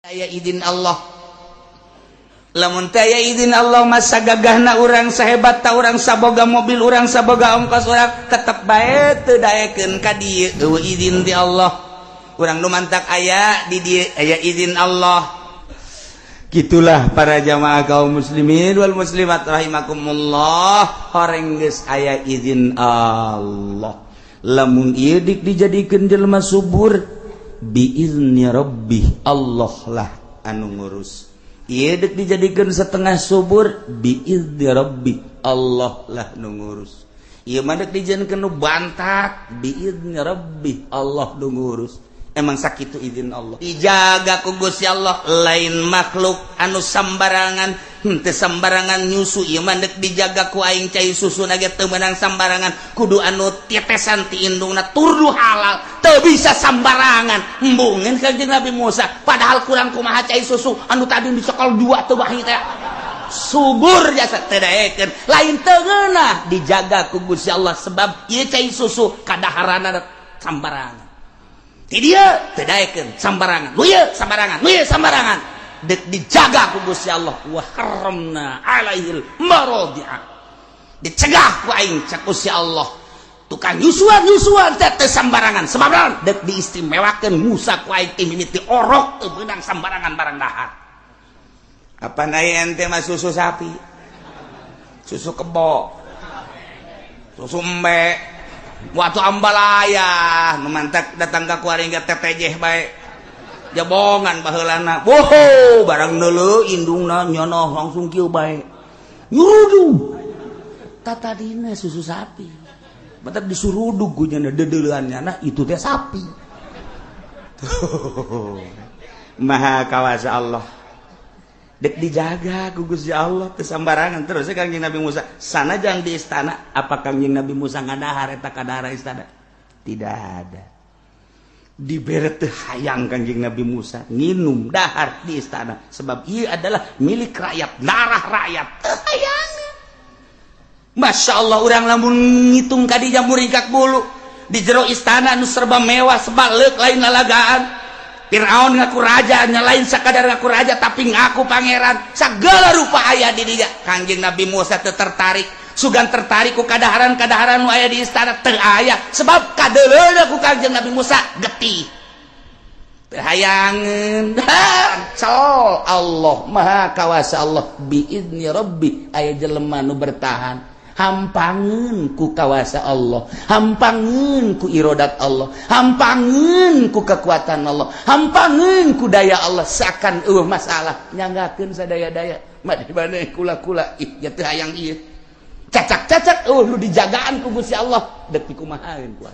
Aya izin Allah, lamun taya izin Allah masa gagahna urang sahebat ta urang saboga mobil urang saboga ongkos urang tetep bae teu daekeun ka dieu eueuh izin ti Allah. Urang nu mantak aya di dieu aya izin Allah. Gitulah para jamaah kaum muslimin wal muslimat rahimakumullah, horeng geus aya izin Allah. Lamun ieu dik dijadikeun jelema subur biizni rabbi, Allah lah anu ngurus. Ieu dek dijadikeun setengah subur biizni rabbi, Allah lah nu ngurus. Ieu mah dek dijadikeun nu bantak biizni rabbi, Allah nu ngurus. Emang sakitu izin Allah. Dijaga ku Gusti Allah, lain makhluk anu sambarangan, teu sambarangan nyusu. Ieu mah dek dijaga ku aing cai susu na ge teu meunang sambarangan. Kudu anu tetesan ti indungna turdu halal, teu bisa sambarangan. Embungeun Kanjeng Nabi Musa, padahal kurang kumaha cai susu anu tadi dicokol 2 teu bahi teh. Subur jasa teu daekeun, lain teu ngeunah dijaga ku Gusti Allah sebab ieu cai susu kadaharanna sambarangan. Ti dia teu daekeun sambarangan, nu ieu sambarangan, nu ieu sambarangan. Dek dijaga ku Gusti Allah, wa haramna alaihil maradi'a. Dicegah ku aing cak Gusti Allah. Tukang nyusuan teh sambarangan. Sebab naon? Dek diistimewakeun Musa ku aing teh mimiti orok teu beunang sambarangan barang dahar. Apa nae ente mah susu sapi? Susu kebo. Susu embe. Waktu ambalaya nu mantak datang ka kuaring ge tetejeh bae. Jabongan baheulana. Woho, barang neuleuh indungna nyonoh langsung kieu bae. Nyurudug. Tatadina susu sapi. Batak disurudug ku nya deudeuleunnya nah itu teh sapi. Maha kawasa Allah. Dek dijaga ku Gusti Allah teu sambarangan. Terus Kanjeng Nabi Musa sanajang di istana, apa Kanjeng Nabi Musa ngadahar eta kadahar istana? Tidak ada. Dibere teu hayang Kanjeng Nabi Musa nginum dahar di istana sebab ieu adalah milik rakyat, darah rakyat. Teu hayang. Masya Allah, urang lamun ngitung ka dinya muringkak bulu di jero istana nu serba mewah sebaleuk lain lalagaan. Firaun ngaku raja, nyalain sakadar ngaku raja tapi ngaku pangeran. Segala rupa aya di dinya. Kanjeng Nabi Musa teu tertarik, sugan tertarik ku kadaharan-kadaharan nu aya di istana teu aya sebab kadeuleuna ku Kanjeng Nabi Musa getih. Teu hayangeun. Sol Allah Maha Kawasa Allah biizni rabbi, aya jelema nu bertahan. Hampangeun ku kawasa Allah, hampangeun ku irodat Allah, hampangeun ku kekuatan Allah, hampangeun ku daya Allah. Sakan eueuh masalah nyanggakeun sadaya-daya mah dibane kula-kula ih ya teu hayang ieu cacak-cacak nu dijagaan ku Gusti Allah dek dikumahaeun ku.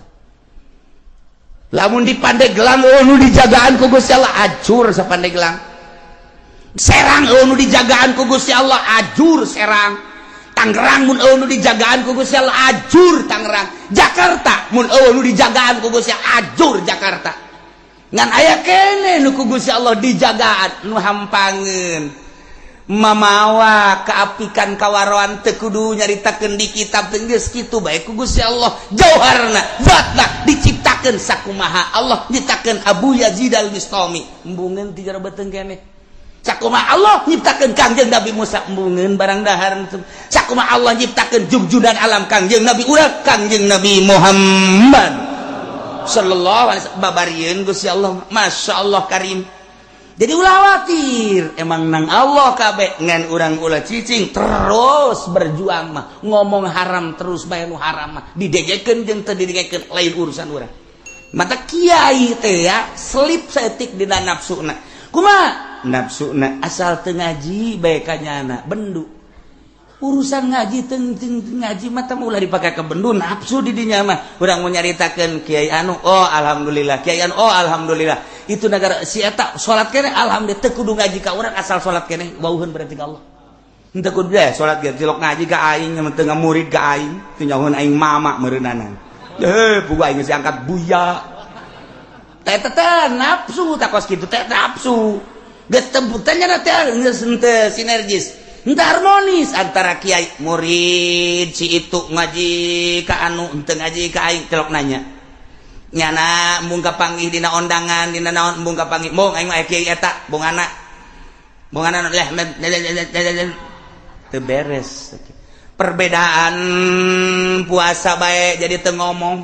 Lamun di Pandeglang nu dijagaan ku Gusti Allah ajur sa Pandeglang. Serang nu dijagaan ku Gusti Allah ajur Serang. Tangerang mun eueuh nu dijagaan ku Gusti Allah ajur Tangerang. Jakarta mun eueuh nu dijagaan ku Gusti Allah ajur Jakarta. Ngan aya kene nu ku Gusti Allah dijagaan nu hampangeun. Mamawa kaapikan kawaroan teu kudu nyaritakeun di kitab teu geus kitu bae ku Gusti Allah. Jauharna zatna diciptakeun sakumaha Allah nyiptakeun Abu Yazid al-Bistami. Embungeun ti jero beuteung keneh. Sakumaha Allah nyiptakeun Kangjeng Nabi Musa embungeun barang dahar. Sakumaha Allah nyiptakeun junjunan alam Kangjeng Nabi urang Kangjeng Nabi Muhammad sallallahu alaihi wasallam babarieun Gusti Allah. Masya Allah karim. Jadi ulah khawatir, emang nang Allah kabeh ngan urang ulah cicing terus berjuang mah ngomong haram terus bae nu haram mah didegekeun jeung teu didegekeun lain urusan urang. Mata kiai teh ya selip saeutik dina nafsuna. Kumaha? Nafsuna asal teu ngaji bae kanyana bendu. Urusan ngaji teu ngaji mah teh ulah dipake ke bendu nafsu di dinya mah. Urang mau nyaritakeun kiai anu oh alhamdulillah, kiai anu oh alhamdulillah. Itu negara si eta salat keneh alhamdulillah teu kudu ngaji ka urang asal salat keneh wauheun berarti ka Allah. Henteu kudu deh salat ge cilok ngaji ka aing mah teu ngamurid ka aing, teu nyahoeun aing mama meureunanan. Pugu aing geus angkat buya. Teh nafsu takos kitu teh nafsu. Geus temputannya teh geus henteu sinergis. Henteu harmonis antara kiai murid si itu ngaji ka anu henteu ngaji ka aing celok nanya. nyana embung kapanggih dina ondangan dina naon embung kapanggih mung aing mah kiai eta bongana teu beres perbedaan puasa bae jadi teu ngomong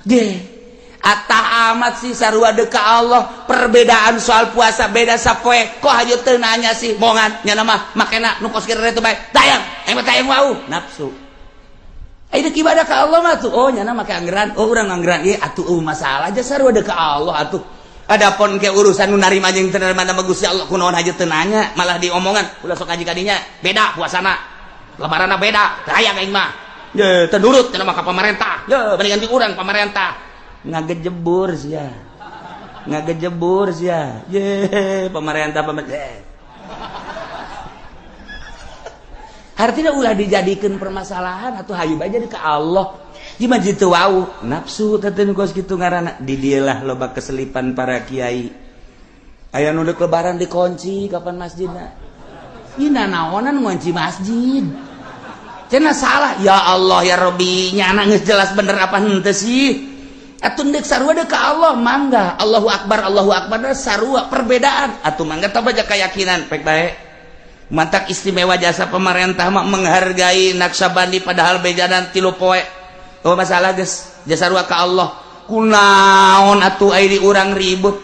ge atah amat sih sarua deka Allah perbedaan soal puasa beda sapoe kok hayu teu nanya sih bongan nyana mah makena nu kos kira teh bae tayang aing mah tayang wau nafsu ayeuna ibadah ka Allah mah tuh oh nyana make anggeran oh urang anggeran ieu atuh masalah aja sarua deka Allah atuh adapun ke urusan nu narima jeung teu narima nama Gusti Allah kunaon hayu teu nanya malah diomongan ulah sok kaji kadinya beda puasana lebaranna beda tayang aing mah ye teu nurut cenah mah ka pamarentah ye bandingan ti urang pamarentah ngagejebur sia ye pamarentah artinya ulah dijadikan permasalahan atau hayu bae jadi ka Allah gimana jitu wau nafsu teh kos kitu ngaranna di dieulah loba keselipan para kiai aya nu deuk lebaran dikunci kapan masjidna ina naonan ngunci masjid cenah salah ya Allah ya Rabbi nyana geus jelas bener apa henteu sih atuh deuk sarua deuk ka Allah mangga Allahu akbar sarua perbedaan atuh mangga tah baja keyakinan pek bae mantak istimewa jasa pemerintah mah menghargai Naksabandi padahal bejanan 3 poe oh masalah geus jasa sarua ka Allah kunaon atuh aya di urang ribut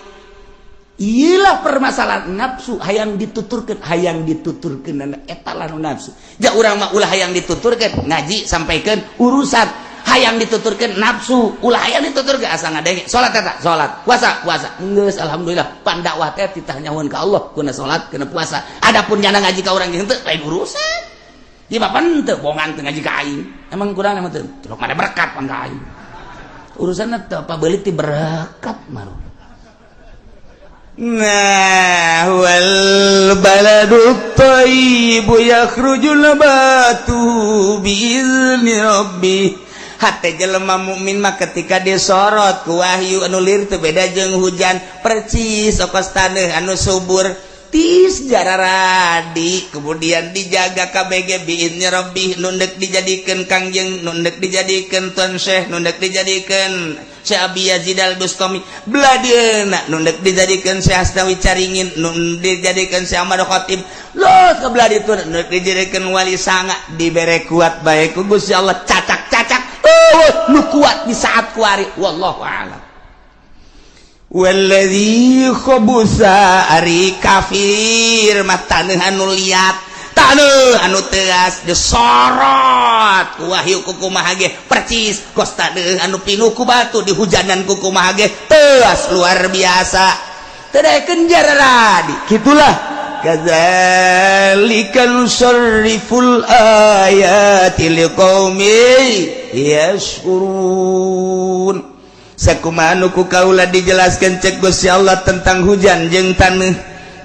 iyalah permasalahan nafsu hayang dituturkeun eta lah nafsu ja urang mah ulah hayang dituturkeun ngaji sampaikeun urusan hayang dituturkeun nafsu ulah hayang dituturkeun asa ngadenge salat eta salat puasa geus alhamdulillah pandakwah teh titah nyahun ka Allah kuna salat kuna puasa adapun nyana ngaji ka urang henteu lain urusan ieu mah henteu bongan teu ngaji ka aing emang kurang mah teu rok made berkat pan ka aing urusanna teu apa beulit ti berkat mah nah wal baladut thayyibu yakhrujul nabatu biizni rabbih hate jelema mukmin mah ketika disorot ku wahyu anu lir teu beda jeung hujan percis okos taneuh anu subur tis jararadi kemudian dijaga KBG biizni rabbih nu deuk dijadikeun kangjeng nu deuk dijadikeun tuan syekh nu deuk dijadikeun Syekh Abi Yazid Al-Bustami bladeuna nu deuk dijadikeun Syekh Asnawi Caringin nu dijadikeun Syekh Ahmad Khatib los ka bladitun nu deuk dijadikeun wali sanga dibere kuat bae ku Gusti Allah cacak-cacak nu kuat di saat kuari wallahu a'lam walladzi khabusa ari kafir mah taneuh anu liat taneuh anu teas disorot ku wahyu ku kumaha ge percis kos taneuh anu pinuh ku batu dihujanan ku kumaha ge teas luar biasa teu daekeun jararadi kitulah kadzalika nusarriful ayati liqaumi yashkurun sakumaha anu ku kaula dijelaskeun cek Gusti Allah tentang hujan jeung taneuh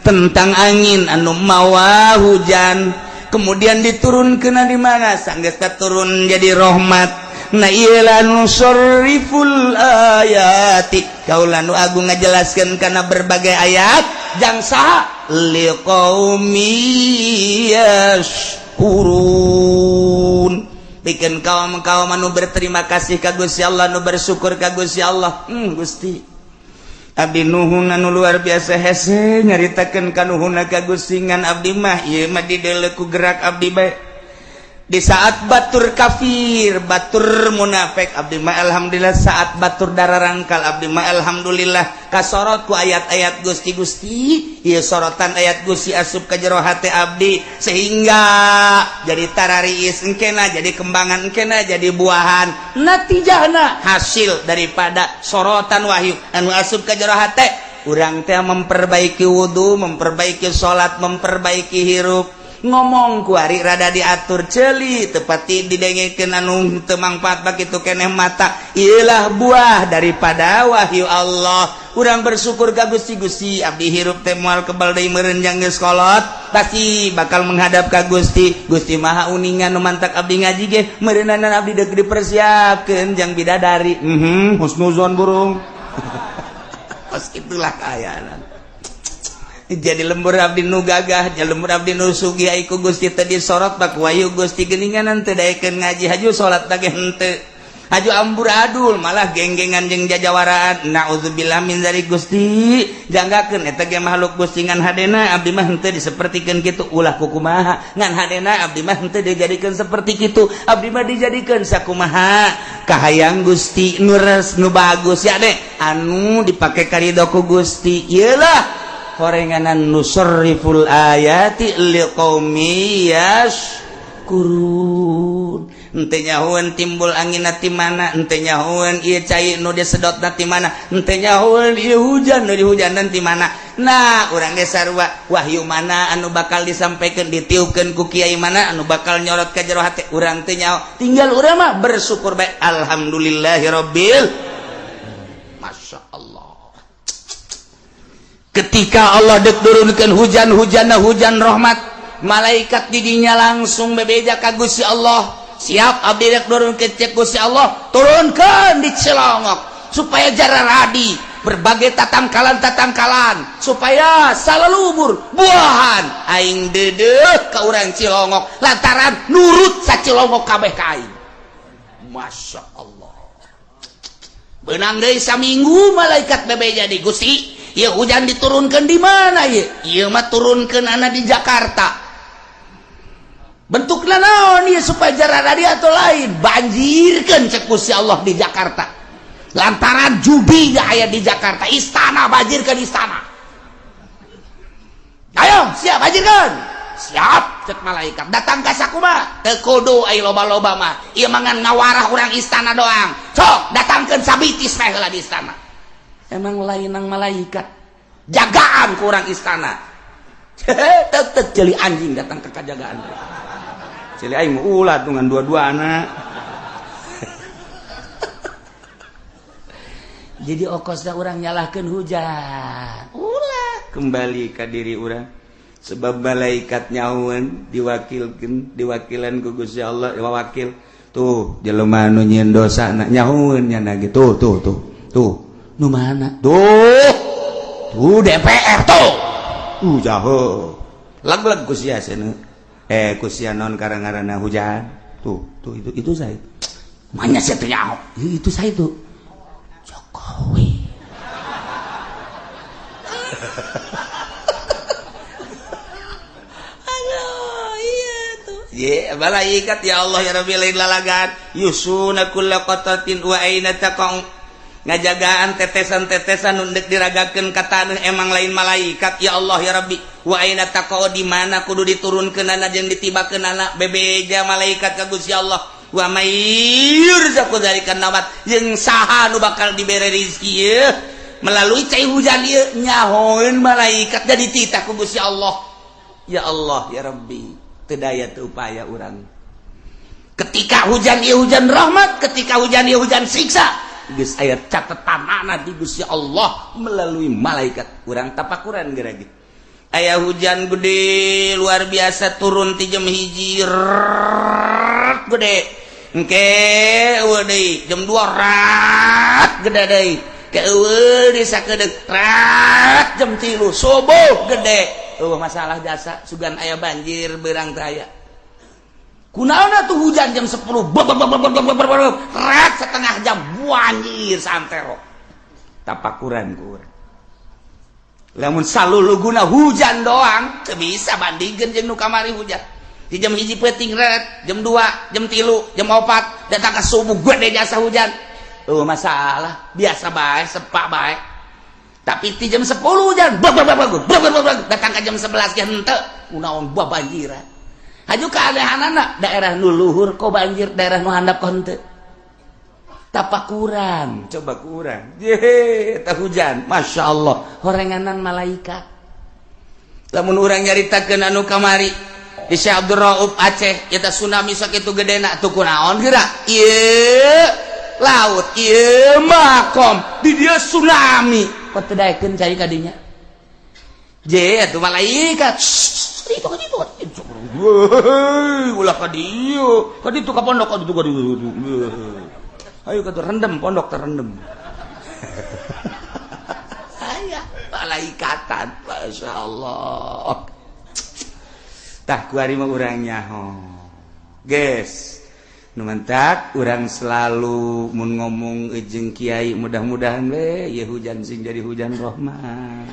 tentang angin anu mawa hujan kemudian diturunkeun di mana sanggeus turun jadi rahmat na ieu nusarriful ayati kaula nu agung ngajelaskeun kana berbagai ayat jangsa liqaumi yashkurun bikin kaum anu berterima kasih ka Gusti Allah anu bersyukur ka Gusti Allah Gusti abdi nuhun anu luar biasa hese nyaritakeun ka nuhunna ka Gusti ngan abdi mah ieu mah dideuleu ku gerak abdi bae di saat batur kafir batur munafik abdi mah alhamdulillah saat batur dararangkal abdi mah alhamdulillah kasorot ku ayat-ayat Gusti ieu sorotan ayat Gusti asup ka jero hate abdi sehingga jadi tarariis engkena jadi kembangan engkena jadi buahan natijahna hasil daripada sorotan wahyu anu asup ka jero hate urang teh memperbaiki wudu memperbaiki salat memperbaiki hirup ngomong kuari rada diatur celi tepati didengekeun anu teu mangpaat bakitu keneh mata ialah buah daripada wahyu Allah urang bersyukur ka Gusti abdi hirup teh moal kebal deui meureun jang geus kolot pasti bakal menghadap ka Gusti maha uningan nu mantak abdi ngaji ge meureunan abdi deuk dipersiapkeun jang bidadari husnuzon burung pas itulah kaayaan jadi lembur abdi nu gagah jadi lembur abdi nu sugih iku Gusti teh disorot bak wayu Gusti geuninganan teu daekeun ngaji haju salat teh henteu Haju amburadul malah genggengan jeung jajawaraan. Naudzubillah min dzalik Gusti. Janggakeun eta ge makhluk Gusti ngan hadena abdi mah henteu disapertikeun kitu ulah kukumaha. Ngan hadena abdi mah henteu dijadikeun saperti kitu. Abdi mah dijadikeun sakumaha. Kahayang Gusti nu nu bagus ya deh. Anu dipake karidho ku Gusti. Ieulah horenganan nusarriful ayati liqaumi yashkurun. Ente nyahuan timbul angin ti mana, ente nyahuan ieu cai nu disedot ti mana, ente nyahuan ieu hujan nu dihujanan ti mana. Nah, urang ge sarua wahyu mana anu bakal disampaikeun ditiupkeun ku kiai mana anu bakal nyorot ka jero hate urang teu nyaho. Tinggal urang mah bersyukur bae alhamdulillahirabbil. Masya Allah. Ketika Allah dek turunkeun hujan-hujanna hujan rahmat, malaikat di dinya langsung bebeja ka Gusti Allah. Siap abdi rek turunkeun cek Gusti Allah, turunkeun di Cilongok supaya jararadi berbagai tatangkalan supaya salalubur buahan aing dedeuh ka urang Cilongok lantaran nurut sa Cilongok kabeh ka aing. Masya Allah. Beunang deui saminggu malaikat bebeja di Gusti, ieu hujan diturunkeun di mana ieu? Ieu mah turunkeun ana di Jakarta. Bentukna naon ieu supaya jararadi atau lain banjirkeun cek Gusti Allah di Jakarta. Lantaran judi aya di Jakarta, istana banjirkeun istana. Ayo, siap banjirkeun. Siap cek malaikat. Datang ka sakumaha? Teu kudu aya loba-loba mah. Ieu mangan ngawarah urang istana doang. Sok datangkeun sabitis teh heula di istana. Emang lainang malaikat. Jagaan ku urang istana. Teu jeli anjing datang ke kajagaan. Cili aing ulah dengan dua-dua anak. Jadi okosna urang nyalahkeun hujan. Ulah kembali ka diri urang. Sebab malaikat nyahuan diwakilan ku Gusti Allah wakil. Tuh jelema nu nyieun dosa nyahuan nya gitu. Tuh. Nu mana? Tuh DPR tuh. Jaho. Lag-lag ku sia cenah. Kusia non karang-karana hujan tuh itu saya mana sih tuh nyaho itu saya tuh Jokowi. Halo iya tuh malaikat ya Allah ya Rabbi lain lalagan yusuna kulla qatatin wa aina taqau ngajagaan tetesan-tetesan undek diragakeun ka taneuh emang lain malaikat ya Allah ya Rabbi wa aina taqau di mana kudu diturunkeunana jeung ditibakeun anak bebeja malaikat ka Gusti Allah wa mayyur zaku darikan nawat jeung saha nu bakal dibere rezeki ieu melalui cai hujan ieu nyahoeun malaikat jadi titah ku Gusti Allah ya Allah ya Rabbi teu daya teu upaya urang ketika hujan ieu hujan rahmat ketika hujan ieu hujan siksa geus aya catatanana di Gusti Allah melalui malaikat urang tapakuran geura gitu. Aya hujan gede luar biasa turun ti jam 1 gede. Engke eueuh deui jam 2 rat gede deui. Ke eueuh di sakedeuk rat jam 3 subuh gede. Masalah jasa sugan aya banjir beurang teh aya. Kunaona tuh hujan jam 10 rat setengah jam banjir santero tapakuran ku urang lamun saluluguna hujan doang teu bisa bandingkeun jeung nu kamari hujan di jam 1 peuting rat jam 2 jam 3 jam 4 datang ka subuh gede jasa hujan masalah biasa bae sepak bae tapi di jam 10 hujan datang ka jam 11 ge henteu kunaon banjiran. Haju keanehanana daerah nu luhur kok banjir daerah nu handap kok henteu tapakuran coba kurang teh hujan Masya Allah horenganan malaikat lamun urang nyaritakeun anu kamari di Syekh Abdul Rauf Aceh eta tsunami sakitu gedena tuh kunaon geura ieu laut ieu makom di dieu tsunami kok teu daekeun cai ka dinya je atuh malaikat itu ulah ka dieu ka ditu ka pondok ka ditu ayo ka rendem pondok terendem aya malaikatan Masya Allah tah kuari mah urang nyaho geus numantak urang selalu mun ngomong jeung kiai mudah-mudahan we ye hujan sing jadi hujan rahmat.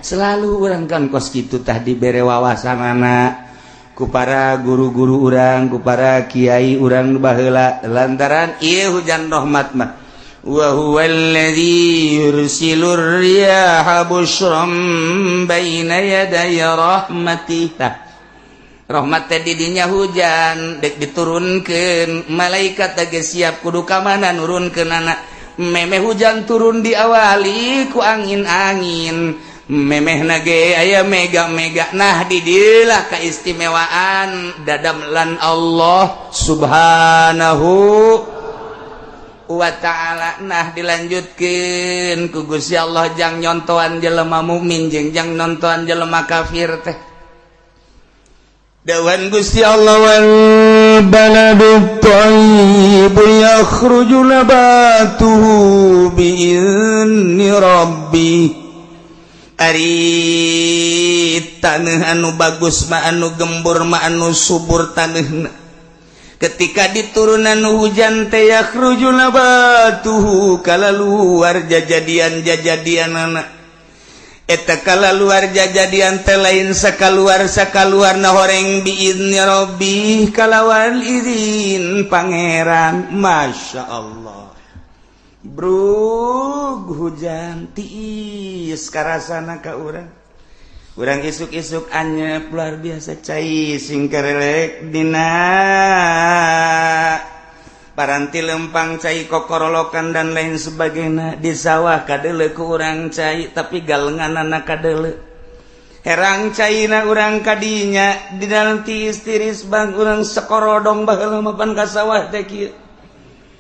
Selalu urang kan kos kitu tah dibere wawasanana ku para guru-guru urang, ku para kiai urang baheula lantaran ieu hujan rahmat mah. Wa huwal ladzi yursilur riyaha busyran baina yaday rahmatih. Rahmat teh didinya hujan dek diturunkeun malaikat geus siap kudu ka mana nurunkeun anak memeh hujan turun diawali ku angin-angin memehna ge aya mega-mega nah di dieu lah kaistimewaan dadamlan Allah subhanahu wa ta'ala. Nah dilanjutkeun ku Gusti Allah jang nyontoan jelema mukmin jeung jang nontoan jelema kafir teh. Dawan Gusti Allah wal baladut thayyibu yakhruju nabatuhu bi'izni rabbih. Ari taneuh anu bagus mah anu gembur mah anu subur taneuna ketika diturunan hujan teh yakhruju nabatuhu kalaluar jajadian-jajadianana eta kalaluar jajadian teh lain sakaluar-sakaluarna horeng biizni rabbih kalawan izin pangeran. Masya Allah brug hujan tiis karasana ka urang isuk-isuk anyep luar biasa cai sing kerelek dina paranti lempang cai kokorolokan dan lain sebagainya di sawah kadeuleu ku urang cai tapi galenganana kadeuleu herang caina urang kadinya di dalam tiis-tiris bang urang sekorodong baheula mapan ka sawah teh kieu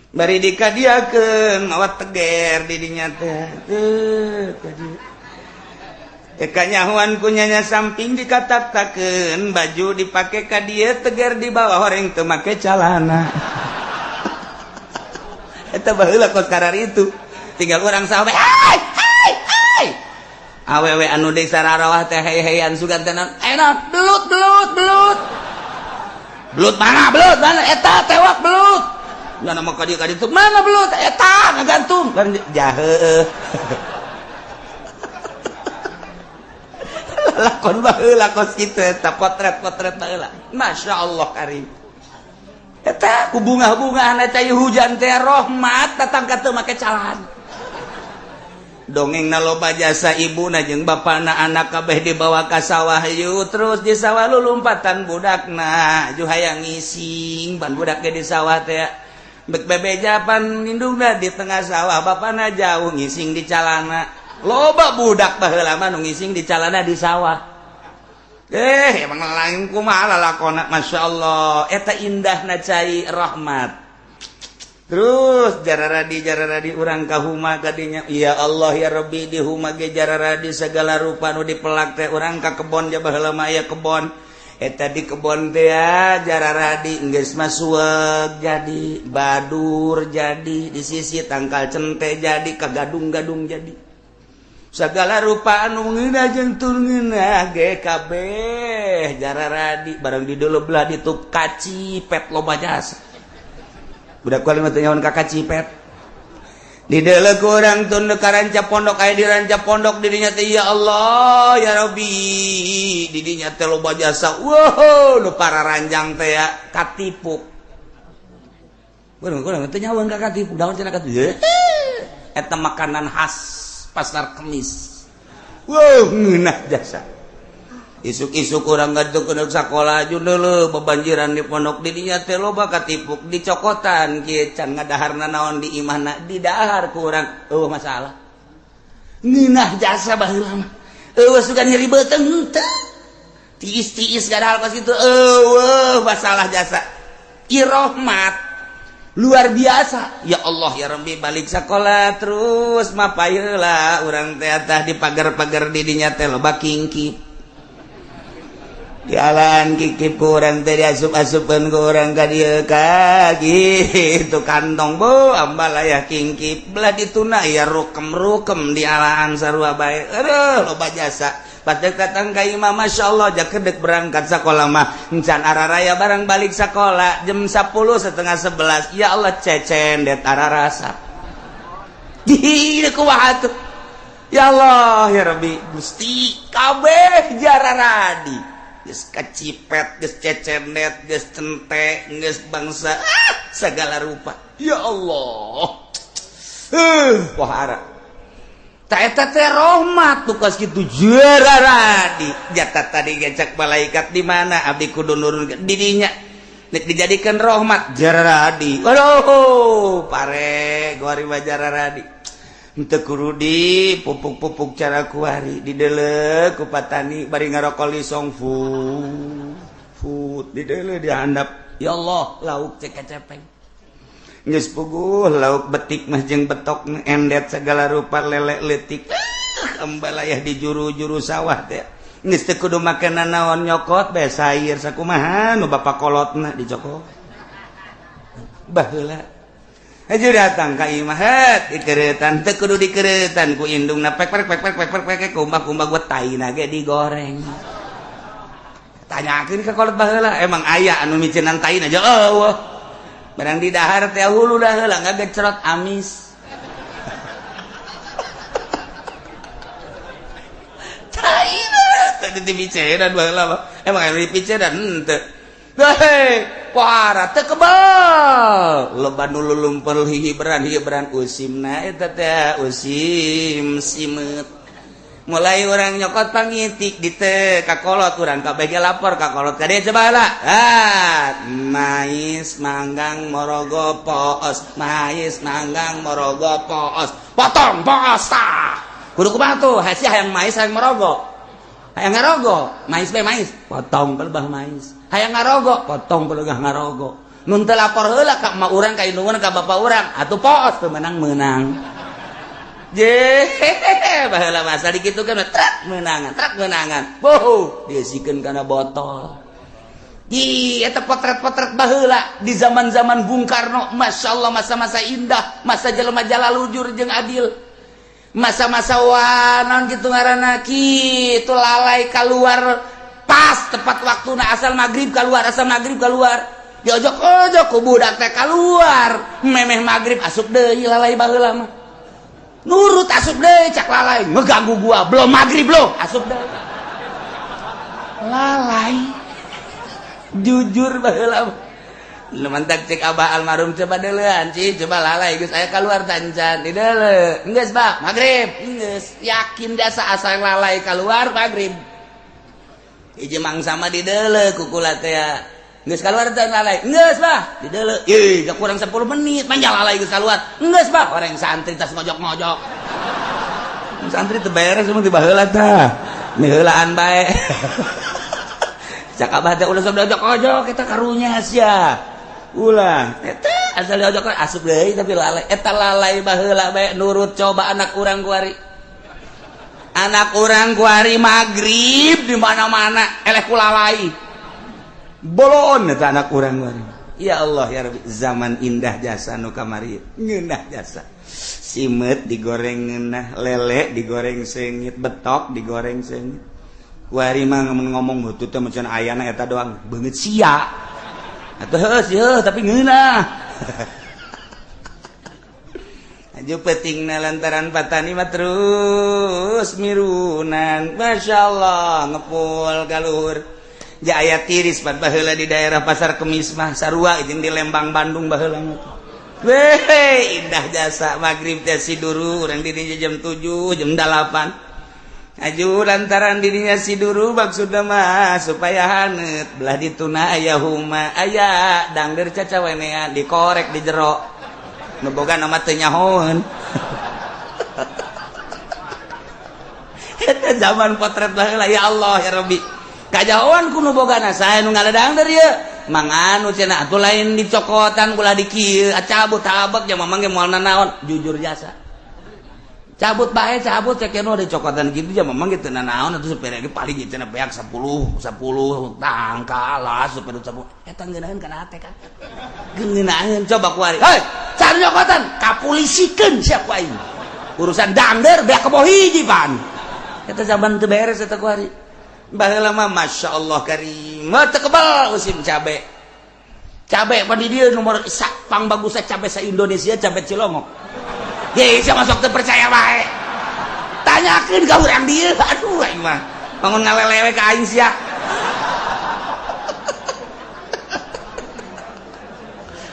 bari dikadiakeun awat teger di dinya teh kadieu kanyahuan kunyanya samping dikatak-takeun baju dipake ka dieu teger di bawah horeng teu make calana eta baheula kos karar itu tinggal urang sawe ai awewe anu deui sararawah teh hei-heian sugan teh enak belut mana eta tewak belut nya nama ka dieu tuh mana belut eta ngagantung kan jaheuh lakon baheula kos kitu eta potret-potret baheula. Masya Allah karim eta ku bunga-bunga cai hujan teh rahmat datang ka teu make calan dongengna loba jasa ibuna jeung bapana anak kabeh dibawa ka sawah ieu terus di sawah lulumpatan budakna ju hayang ngising ban budak ge di sawah teh bek bebejapan indungna di tengah sawah bapana jauh ngising di calana loba budak baheula mah nu ngising di calana di sawah emang lain kumaha lalakona. Masya Allah eta indahna cai rahmat. Terus jararadi urang ka huma kadinya ya Allah ya Rabbi di huma ge jararadi segala rupa nu dipelak teh urang ka kebon ja baheula mah aya kebon eta di kebon teh jararadi geus mah sueg jadi badur jadi di sisi tangkal cente jadi kagadung-gadung jadi sagala rupa anu ngeuna jeung tur ngeuna ge kabeh jararadi barang di deuleu belah ditup kacipet loba jasa budak kuali mah teu nyaon ka kacipet di deuleu ku urang tun ka ranca pondok aya di ranca pondok di dinya teh ya Allah ya Rabbi di dinya teh loba jasa wow nu pararanjang teh ya katipuk barang teu nyaon ka katipuk daon cenah katipuk eta makanan khas pasar Kemis. Wow, ngeunah jasa. Isuk-isuk urang gadug keuneuh sakola jundeuleu bebanjiran di pondok di dinya teh loba katipuk dicokotan kieu can ngadaharna naon di imahna didahar ku urang. Eueuh masalah. Ngeunah jasa baheula mah. Eueuh sugan nyeri beuteung teu. Tiis-tiis gadahar pas kitu eueuh masalah jasa. Ieu rahmat luar biasa ya Allah ya Rabbi balik sekolah terus mapayeula urang teh tah di pagar-pagar di dinya teh loba kingkip dialaan kikip ku urang teh diasup-asupkeun ku urang ka dieu ka kitu kantong bu ambal aya kingkip belah dituna aya rukem-rukem dialaan sarua bae aduh loba jasa pas dek datang ka imam Masya Allah jak kedek berangkat sekolah mah encan araraya barang balik sekolah jam 10:30 ya Allah cecen det ararasa kumaha atuh ya Allah ya Rabbi Gusti kabeh jararadi geus kacipet geus cecenet geus centek geus bangsa segala rupa ya Allah wahara tak eta teh rahmat tuh kas kitu jararadi jatah tadi ngecek malaikat di mana abdi kudu nurun di dinya nek dijadikan rahmat jararadi aduh pare gori jararadi teu kudu di pupuk-pupuk cara kuari dideuleuh ku patani bari ngarokol lisong fut dideuleuh dihandap ya Allah lauk cek kecepeng geus puguh lauk betik mah jeung betok endet segala rupa lele leutik ambalayah di juru-juru sawah teh geus teu kudu make nanaon nyokot bae sair sakumaha nu bapa kolotna dicokot baheula aja datang ka imah het dikeretan teu kudu dikeretan ku indungna pek kumbah gua taina ge digoreng tanyakeun ka kolot baheula emang aya anu micenan taina aja eueuh barang di dahar teh hulu dah heula ngagecrot amis taina tadi dibicenan baheula emang anu dibicenan henteu hei para teu kebal loba nu lulumpel hiberan usimna eta teh usim simet mulai orang nyokot pangitik di teh ka kolot urang kabeh lapor ka kolot ka dieu coba heula mais manggang morogo poos potong poos tah kudu kumaha tuh hasi hayang mais hayang morogo hayang ngarogo mais bae mais potong pelebah mais hayang ngarogo potong pelegah ngarogo nun teu lapor heula ka emak urang ka indungeun ka bapa urang atuh poos teu menang je baheula masa dikitukeun trak meunangan boh diasikeun kana botol eta potret-potret baheula di zaman-zaman Bung Karno masyaallah masa-masa indah masa jelema jalalujur jeung adil masa-masa wanon gitu ngaranna kitu lalai keluar pas tepat waktuna asal maghrib keluar diojok-ojok ku budak teh keluar memeh maghrib asup deui lalai baheula mah nurut asup deui cak lalai ngeganggu gua belum maghrib lo asup deui lalai jujur baheula lumantak cek abah almarhum coba deulean coba lalai geus aya keluar tancan dideuleuh geus bah maghrib geus yakin jasa asal lalai keluar maghrib hiji mangsa mah dideuleuh ku kula teh geus kaluar teh lalai geus bah dideuleuh ih gak kurang 10 menit manja lalai geus kaluar geus bah orang santri tas ngojok-ngojok santri teu beres mah ti baheula tah miheulaan bae cak abah teh ulah sok diojok-ojok eta karunya sia ulah eta asal diojok asup deui tapi lalai eta lalai baheula bae nurut coba anak urang kuari maghrib di mana-mana eleh kulalai bolon eta anak urang kuari ya Allah ya Rabbi zaman indah jasa nu kamari ngeunah jasa simet digoreng ngeunah lele digoreng seungit betok digoreng seungit kuari mah ngomong mutu teh macan ayana eta doang beungeut sia atuh heuh tapi ngeunah aju petingna lantaran patani mah terus mirunan masyaallah ngepul galur ja aya tiris pat baheula di daerah Pasar Kemis mah sarua jeung di Lembang Bandung baheula weh indah jasa maghrib teh siduru urang dirinya jam 7 jam 8 aju lantaran dirinya siduru maksudna mah supaya haneut belah dituna aya huma aya dangder cacawenean dikorek di jero nu boga nama teu nyahoeun eta zaman potret baheula ya Allah ya Rabbi kajahoan ku nu bogana sae nu ngaledang deui ieu manganu cenah atuh lain dicokotan kulah di kieu cabut tabek jeung mamang ge moal nanaon jujur jasa cabut bae cabut cek anu dicokotan kitu jeung mamang ge teu nanaon atuh supaya ge paling cenah beak 10 tangkalah supaya 10 eta ngeunaheun kana hate kan ngeunaheun coba kuari hei cari nyokotan kapulisikeun sia ku aing urusan dangder beak keboh hiji pan Eta zaman teu beres eta ku hari. Baheula mah masyaallah karim. Teu kebal usim cabe. Cabe pa di dieu nomor pang bagusna cabe sa Indonesia cabe Cilongok. Ye sia masuk teu percaya bae. Tanyakeun ka urang dieu. Aduh aing mah. Bangun ngalelewe ka aing sia.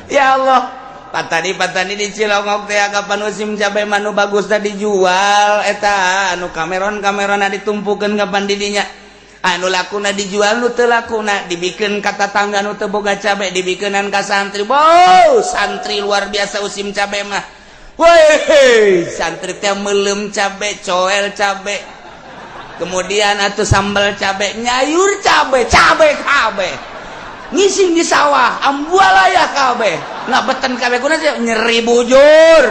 Ya Allah, patani di Cilongok teh kapan musim cabe manu bagusna dijual eta anu kameron-kamerona ditumpukeun kapan didinya. Anu lakuna dijual nu teu lakuna dibikeun ka tatangga nu teu boga cabe dibikeunan ka santri. Wow, santri luar biasa musim cabe mah. Woi, santri teh meuleum cabe, coel cabe. Kemudian atuh sambal cabe, nyayur cabe kabeh. Ngising di sawah ambualaya kabeh ngabeten kabeh kunaon nyeri bujur.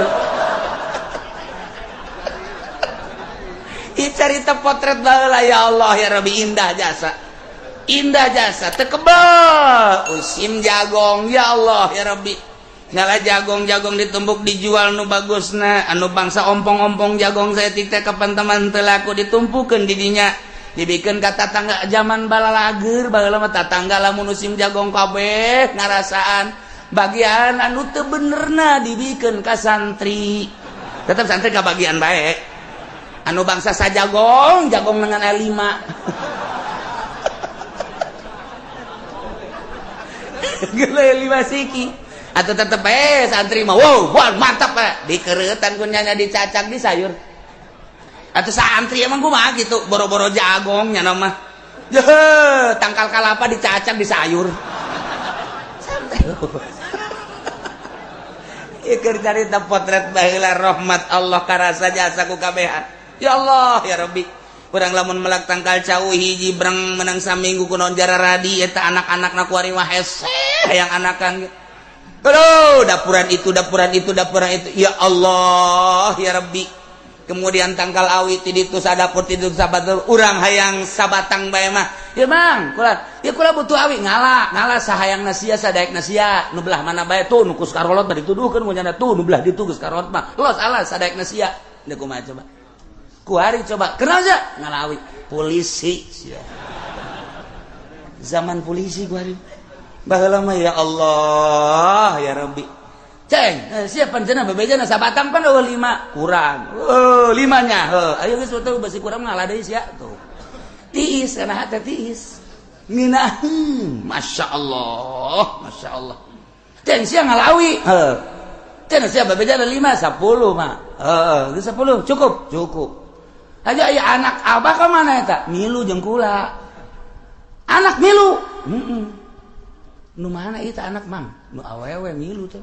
Ieu carita potret baheula ya Allah ya Rabbi indah jasa teu kebal usim jagong ya Allah ya Rabbi ngala jagong ditumbuk dijual nu bagusna anu bangsa ompong-ompong jagong saeutik teh kapan teman teu laku ditumpukeun di dinya dibikeun ka tatangga zaman balalager baheula mah tatangga lamun musim jagong kabeh ngarasaan bagian anu teu benerna dibikeun ka santri tetep santri kabagian bae anu bangsa sajagong dengan A5 geuleuh 5 siki atuh tetep santri mah wow mantap dikereutan ku nyana dicacak di sayur. Atau santri emang kumaha gitu boro-boro jagong nya mah. Yeuh, tangkal kalapa dicacak di sayur. Santai. Ieu keur carita potret baheula rahmat Allah karasa jasa ku kabehan. Ya Allah ya Rabbi. Urang lamun melak tangkal cau hiji brang menang saminggu kunaon jara radi eta anak-anakna ku ari mah hese hayang anakan. Aduh, dapuran itu. Ya Allah ya Rabbi. Kemudian tangkal awit di ditu sadapur tidur sabatur urang hayang sabatang bae mah ya Bang kula butuh awit ngala sahayang nasia sadaekna sia nu belah mana bae tuh nu kus karolot bari tuduhkeun ku nyana tuh nu belah ditu geus karolot mah los alas sadaekna sia da kumaha coba ku hari coba kenal aja ngala awit polisi sia zaman polisi ku hari baheula mah ya Allah ya Rabbi Ceng, siapa cenah bebejana sabatang pan eueuh 5 kurang. 5-nya. Ayo geus tuh basi kurang ngalah deui sia tuh. Tiis kana hate tiis. Ngina Masya Allah. Ceng sia ngalawi. Cenah sia bebejana 5 10 mah. Geus 10 cukup. Aja aya anak abah ka mana eta? Milu jeung kula. Anak milu. Nu mana itu anak Mang? Nu awewe milu teh.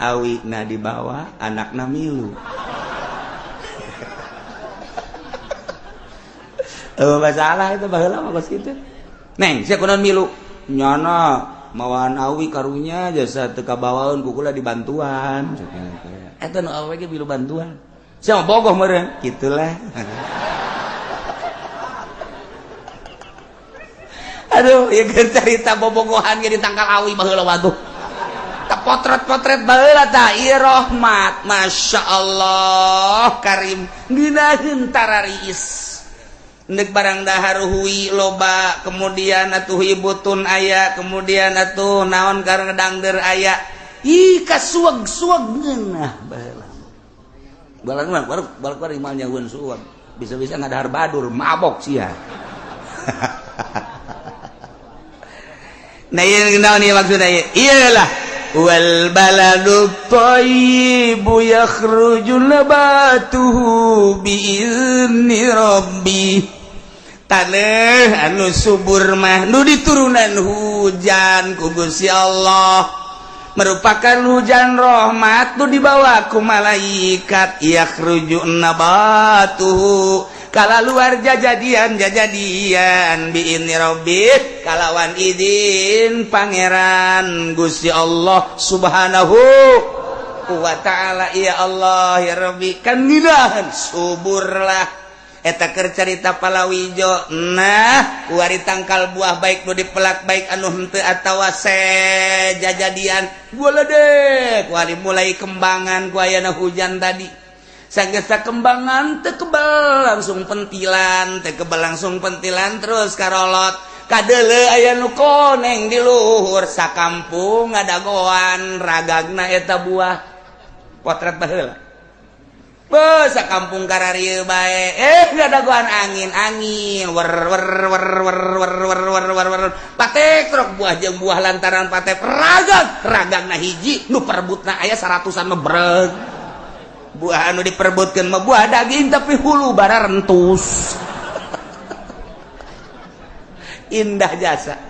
Awina di bawah, anakna milu. Masalah itu baheula mah geus kitu. Neng, sia kunaon milu? Nyana mawan awi karunya jasa teu kabawaeun ku kula dibantuan. Eta nu awewe ge milu bantuan. Sia mah bogoh meureun, kitulah. Aduh, ieu keur carita bobogohan ge ditangkal awi baheula waduh. Potret baheula tah ieu rahmat Masya Allah karim ngeunaheun tarariis neuk barang dahar huwi loba kemudian atuh ibutun aya kemudian atuh naon kareng dangder aya ih kasueg-sueg ngeunah baheula balang baru imal nyaweun sueg bisa-bisa ngadahar badur mabok sia nah ieu naon ieu maksudna ieu iyalah wal baladu thayyibu yakhruju nabatuhu bi'izni rabbi taneuh anu subur mah nu diturunan hujan ku Gusti Allah merupakan hujan rahmat nu dibawa ku malaikat yakhruju nabatuhu kala luar jajadian bi'izni rabbi kalawan izin pangeran Gusti Allah subhanahu wa ta'ala ya Allah ya Rabbi kan nginahan subur lah eta keur carita palawijo nah kuari tangkal buah baik nu dipelak baik anu henteu atawa jajadian bola deh kuari mulai kembangan ku ayana hujan tadi sagesa kembangan teu kebal langsung pentilan terus karolot kadeuleu aya nu koneng di luhur sakampung ngadagoan ragagna eta buah potret baheula sakampung kararieu bae ngadagoan angin wer patek trok buah jeung buah lantaran patek ragagna hiji nu perebutna aya 100-an mebreg buah anu diperebutkeun mah buah daging tapi hulu bara rentus indah jasa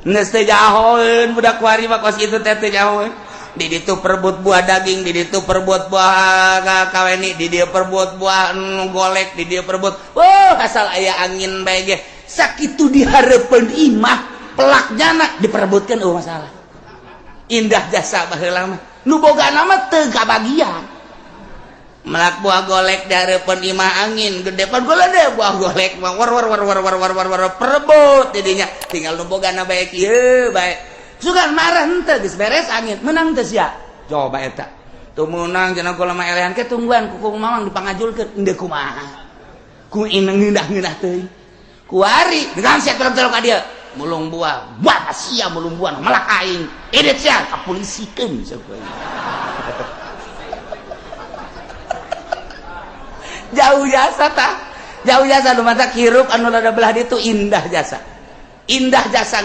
geus teh jahoeun budak kuari mah kos kitu teh teh jahoeun di ditu perebut buah daging di ditu perebut buah kaweni di dieu perebut buah golek di dieu perebut asal aya angin bae ge sakitu dihareupeun imah pelaknyana diperebutkeun masalah indah jasa baheula mah nu bogana mah teu kabagian melak buah golek dihareupeun imah angin gede pan golek buah golek mah war perebut didinya tinggal nu bogana bae kieu bae sugan marah henteu geus beres angin menang teu sia coba eta tuh menang cenah kula mah elehan ke tungguan ku mamang dipangajulkeun endeu kumaha ku ingeundah-ngeundah teuing kuari dengan sia telok-telok ka dieu mulung buah sia mulung buah melak aing idet sia kapolisikeun sakuy jauh jasa nu matak hirup anu rada belah ditu indah jasa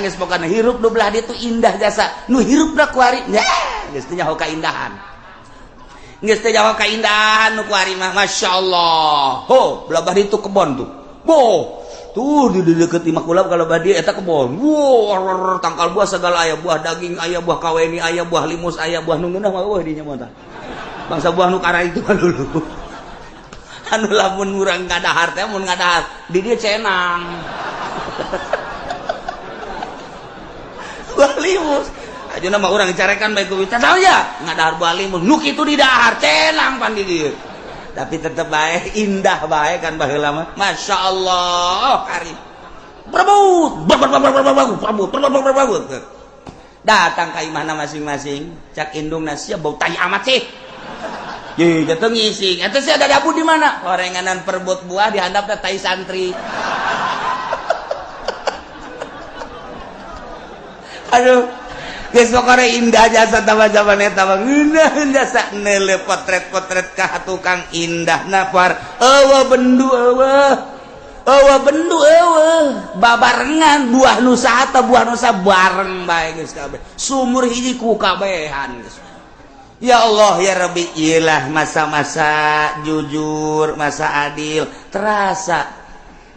geus pokona hirup nu belah ditu indah jasa nu hirup da kuari geus teh nyaho kaindahan nu kuari mah masyaallah belah ditu kebon tuh tuh di deket imah kula kalau badi eta kebon tangkal buah segala aya buah daging aya buah kaweni aya buah limus aya buah nu ngeunah mah eueuh dinya mah tah bangsa buah nu kara itu dulu anu lamun urang ngadahar teh mun ngadahar di dieu cenang buah limus ajeuna mah urang carekan bae ku tah ya ngadahar buah limus nu kitu di dahar cenang pan di dieu tapi tetep bae indah bae kan baheula mah masyaallah karim berebut datang ka imahna masing-masing cak indungna sia bau tai amat sih ye jatuh ngising eta sia ada dapur di mana gorenganan perebut buah dihandap teh tai santri aduh geus pokona indah jasa zaman-zaman eta mah ngeunah jasa neule potret-potret ka tukang indahna par eueuh bendu babarengan buah nu saha teh buah nu bareng bae geus kabeh sumur hiji ku kabehan geus ya Allah ya Rabbi iyalah masa-masa jujur masa adil terasa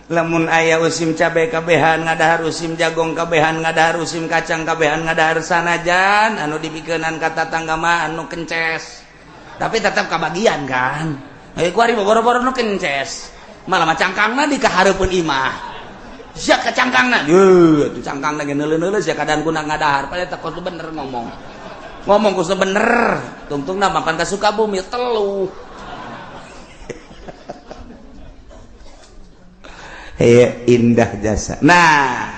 lamun aya usim cabe kabehan ngadahar usim jagong kabehan ngadahar usim kacang kabehan ngadahar sanajan anu dibikeunan ka tatangga mah anu kences tapi tetap kabagian kan kuari boro-boro nu kences malah mah cangkangna dikahareupeun imah sia ka cangkangna atuh cangkangna ge neuleuh-neuleuh sia kadan kuna ngadahar padahal teh kudu bener ngomong kudu bener tungtungna mapan ka Sukabumi telu indah jasa nah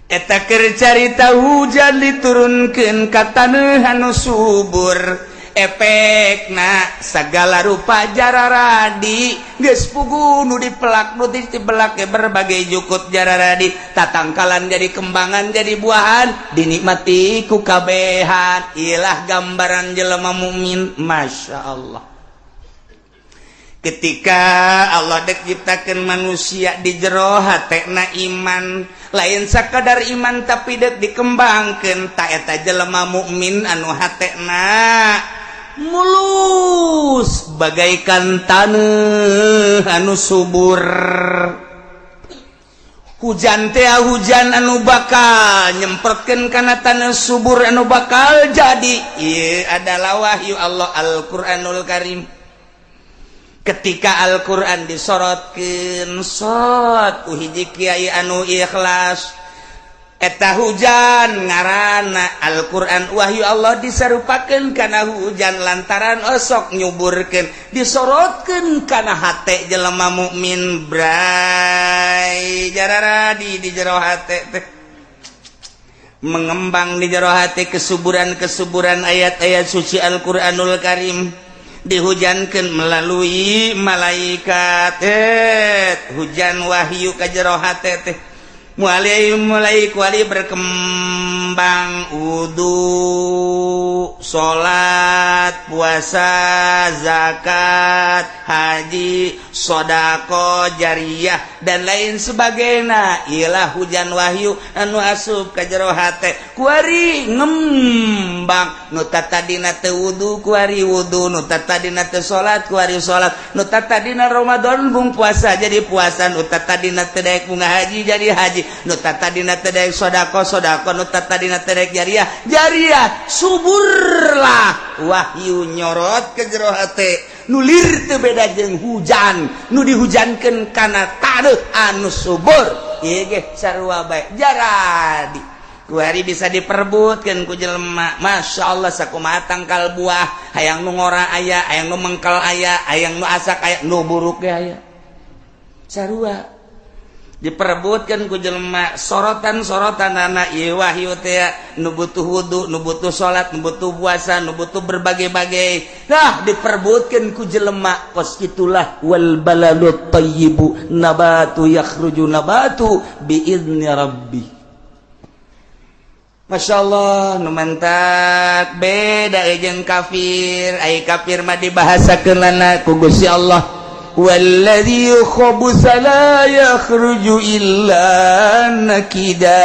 eta keur carita hujan diturunkeun ka taneuh anu subur efekna sagala rupa jararadi geus pugu nu dipelak nu dibelak berbagai jukut jararadi tatangkalan jadi kembangan jadi buahan dinikmati ku kabehan ilah gambaran jelema mukmin masyaallah ketika Allah dek ciptakeun manusia di jero hatena iman lain sakadar iman tapi dek dikembangkeun ta eta jelema mukmin anu hatena mulus bagaikan taneuh anu subur hujan teh hujan anu bakal nyemprotkeun kana taneuh subur anu bakal jadi ieu adalah wahyu Allah Al-Qur'anul Karim ketika Al-Qur'an disorotkeun ku hiji kiai anu ikhlas eta hujan ngaranna Al-Qur'an wahyu Allah disarupakeun kana hujan lantaran osok nyuburkeun disorotkeun kana hate jelema mukmin bray jararadi di jero hate teh mengembang di jero hate kesuburan-kesuburan ayat-ayat suci Al-Qur'anul Karim dihujankan melalui malaikat hujan wahyu ka jero hate teh mulai kuali berkembang wudu, salat, puasa, zakat, haji, sodako, jariyah dan lain sebagainya. Ialah hujan wahyu anu asup ka jero hate kuari ngembang. Nu tatadina teu wudu kuari wudu, nu tatadina teu salat kuari salat, nu tatadina Ramadan bung puasa jadi puasa, nu tatadina teu daek bunga haji jadi haji, nu tatadina teu daek sodako sodako, nu tatadina teu daek jariyah jariyah. Suburlah wahyu nyorot ke jero hate. Nulir teu beda jeung hujan nu dihujankeun kana taneuh anu subur. Ieu ge sarua bae jaradi kuari bisa diperbutkeun ku jelema. Masya Allah sakumaha tangkal buah, hayang nu ngora aya, hayang nu mengkel aya, hayang nu asak aya, nu buruk ge aya. Sarua diperebutkeun ku jelema. Sorotan-sorotanana ieu wahyu teh nu butuh wudu, nu butuh salat, nu butuh puasa, nu butuh berbagai-bagai. Nah, diperebutkeun ku jelema. Kos kitulah wal baladut thayyibu nabatu yakhruju nabatu biizni rabbi. Masya Allah, nu mantak beda jeung kafir. Ai kafir mah dibahasakeun lana ku Gusti Allah. Walladzi khabutha la yakhruju illa nakida.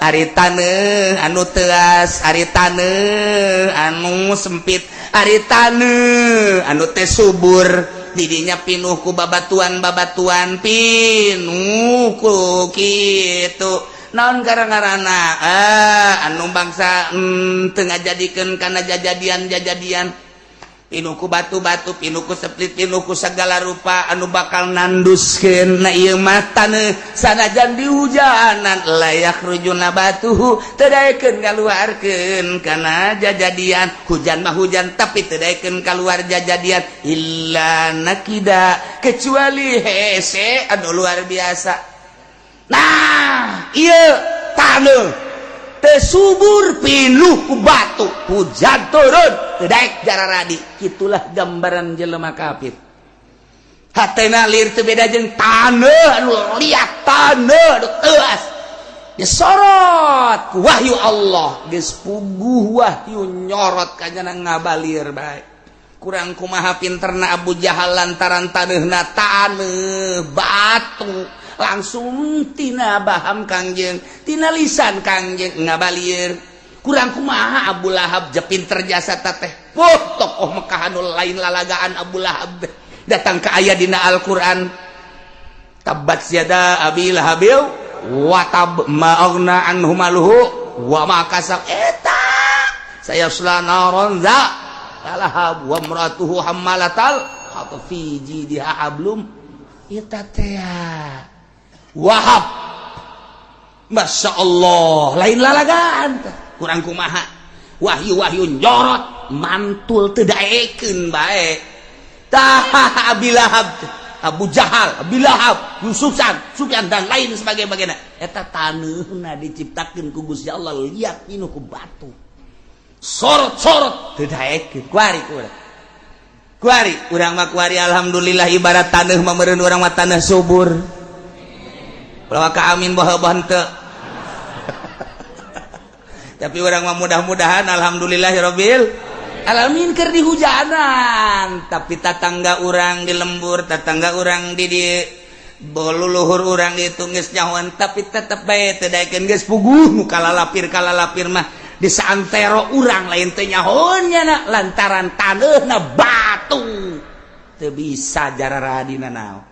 Ari taneuh anu teuas, ari taneuh anu sempit, ari taneuh anu teh subur, didinya pinuh ku babatuan-babatuan, pinuh ku kitu. Naon gara-garana anu bangsa teu ngajadikeun kana jajadian pinuh ku batu-batu, pinuh ku seplit, pinuh ku segala rupa anu bakal nanduskeun. Na ieu mah taneuh sanajan dihujanan layak rujuna batuhu teu daekeun kaluarkeun kana jajadian. Hujan mah hujan tapi teu daekeun kaluar jajadian illa nakida, kecuali hese anu luar biasa. Nah, ieu taneuh teu subur pinuh ku batu, hujan turun teu daek jararadi. Kitulah gambaran jelema kafir. Hatena lir teu beda jeung taneuh anu liat, taneuh anu teuas. Disorot ku wahyu Allah, geus puguh wahyu nyorot kanyana ngabalir bae. Kurang kumaha pinterna Abu Jahal lantaran taneuhna taneuh batu. Langsung tina baham Kangjeng, tina lisan Kangjeng ngabalir. Kurang kumaha Abu Lahab jepin terjasa teh. Tokoh Mekah anu lain lalagaan Abu Lahab datang ke aya dina Al-Qur'an. Tabbat yada Abi Lahabil wa tab ma aghna anhu maluhu wa ma kasab. Eta sayasla naron za lahab wa imratuhu hammalatal hatab fi jidha hablum. Eta teh Wahab, Masya Allah, lain lalagaan. Kurang kumaha, wahyu-wahyu nyorot, mantul teu daekeun bae. Tah Abi Lahab, Abu Jahal, Abi Lahab, Sufyan dan lain sebagainya. Eta taneuhna diciptakeun ku Gusti Allah liat pinuh ku batu. Sorot-sorot teu daekeun. Kuari urang mah kuari alhamdulillah ibarat taneuh mah meureun urang mah taneuh subur. Lawaka amin bahwa teu. Tapi orang mah mudah-mudahan alhamdulillahirabbil alamin keur dihujanan. Tapi tatangga urang di lembur, tatangga urang di boluluhur urang ditu geus nyahoan, tapi tetep bae teu daekeun geus puguh nu kalalapir mah di saantero urang lain teu nyahoannya lantaran taneuhna batu. Teu bisa jararadina naon.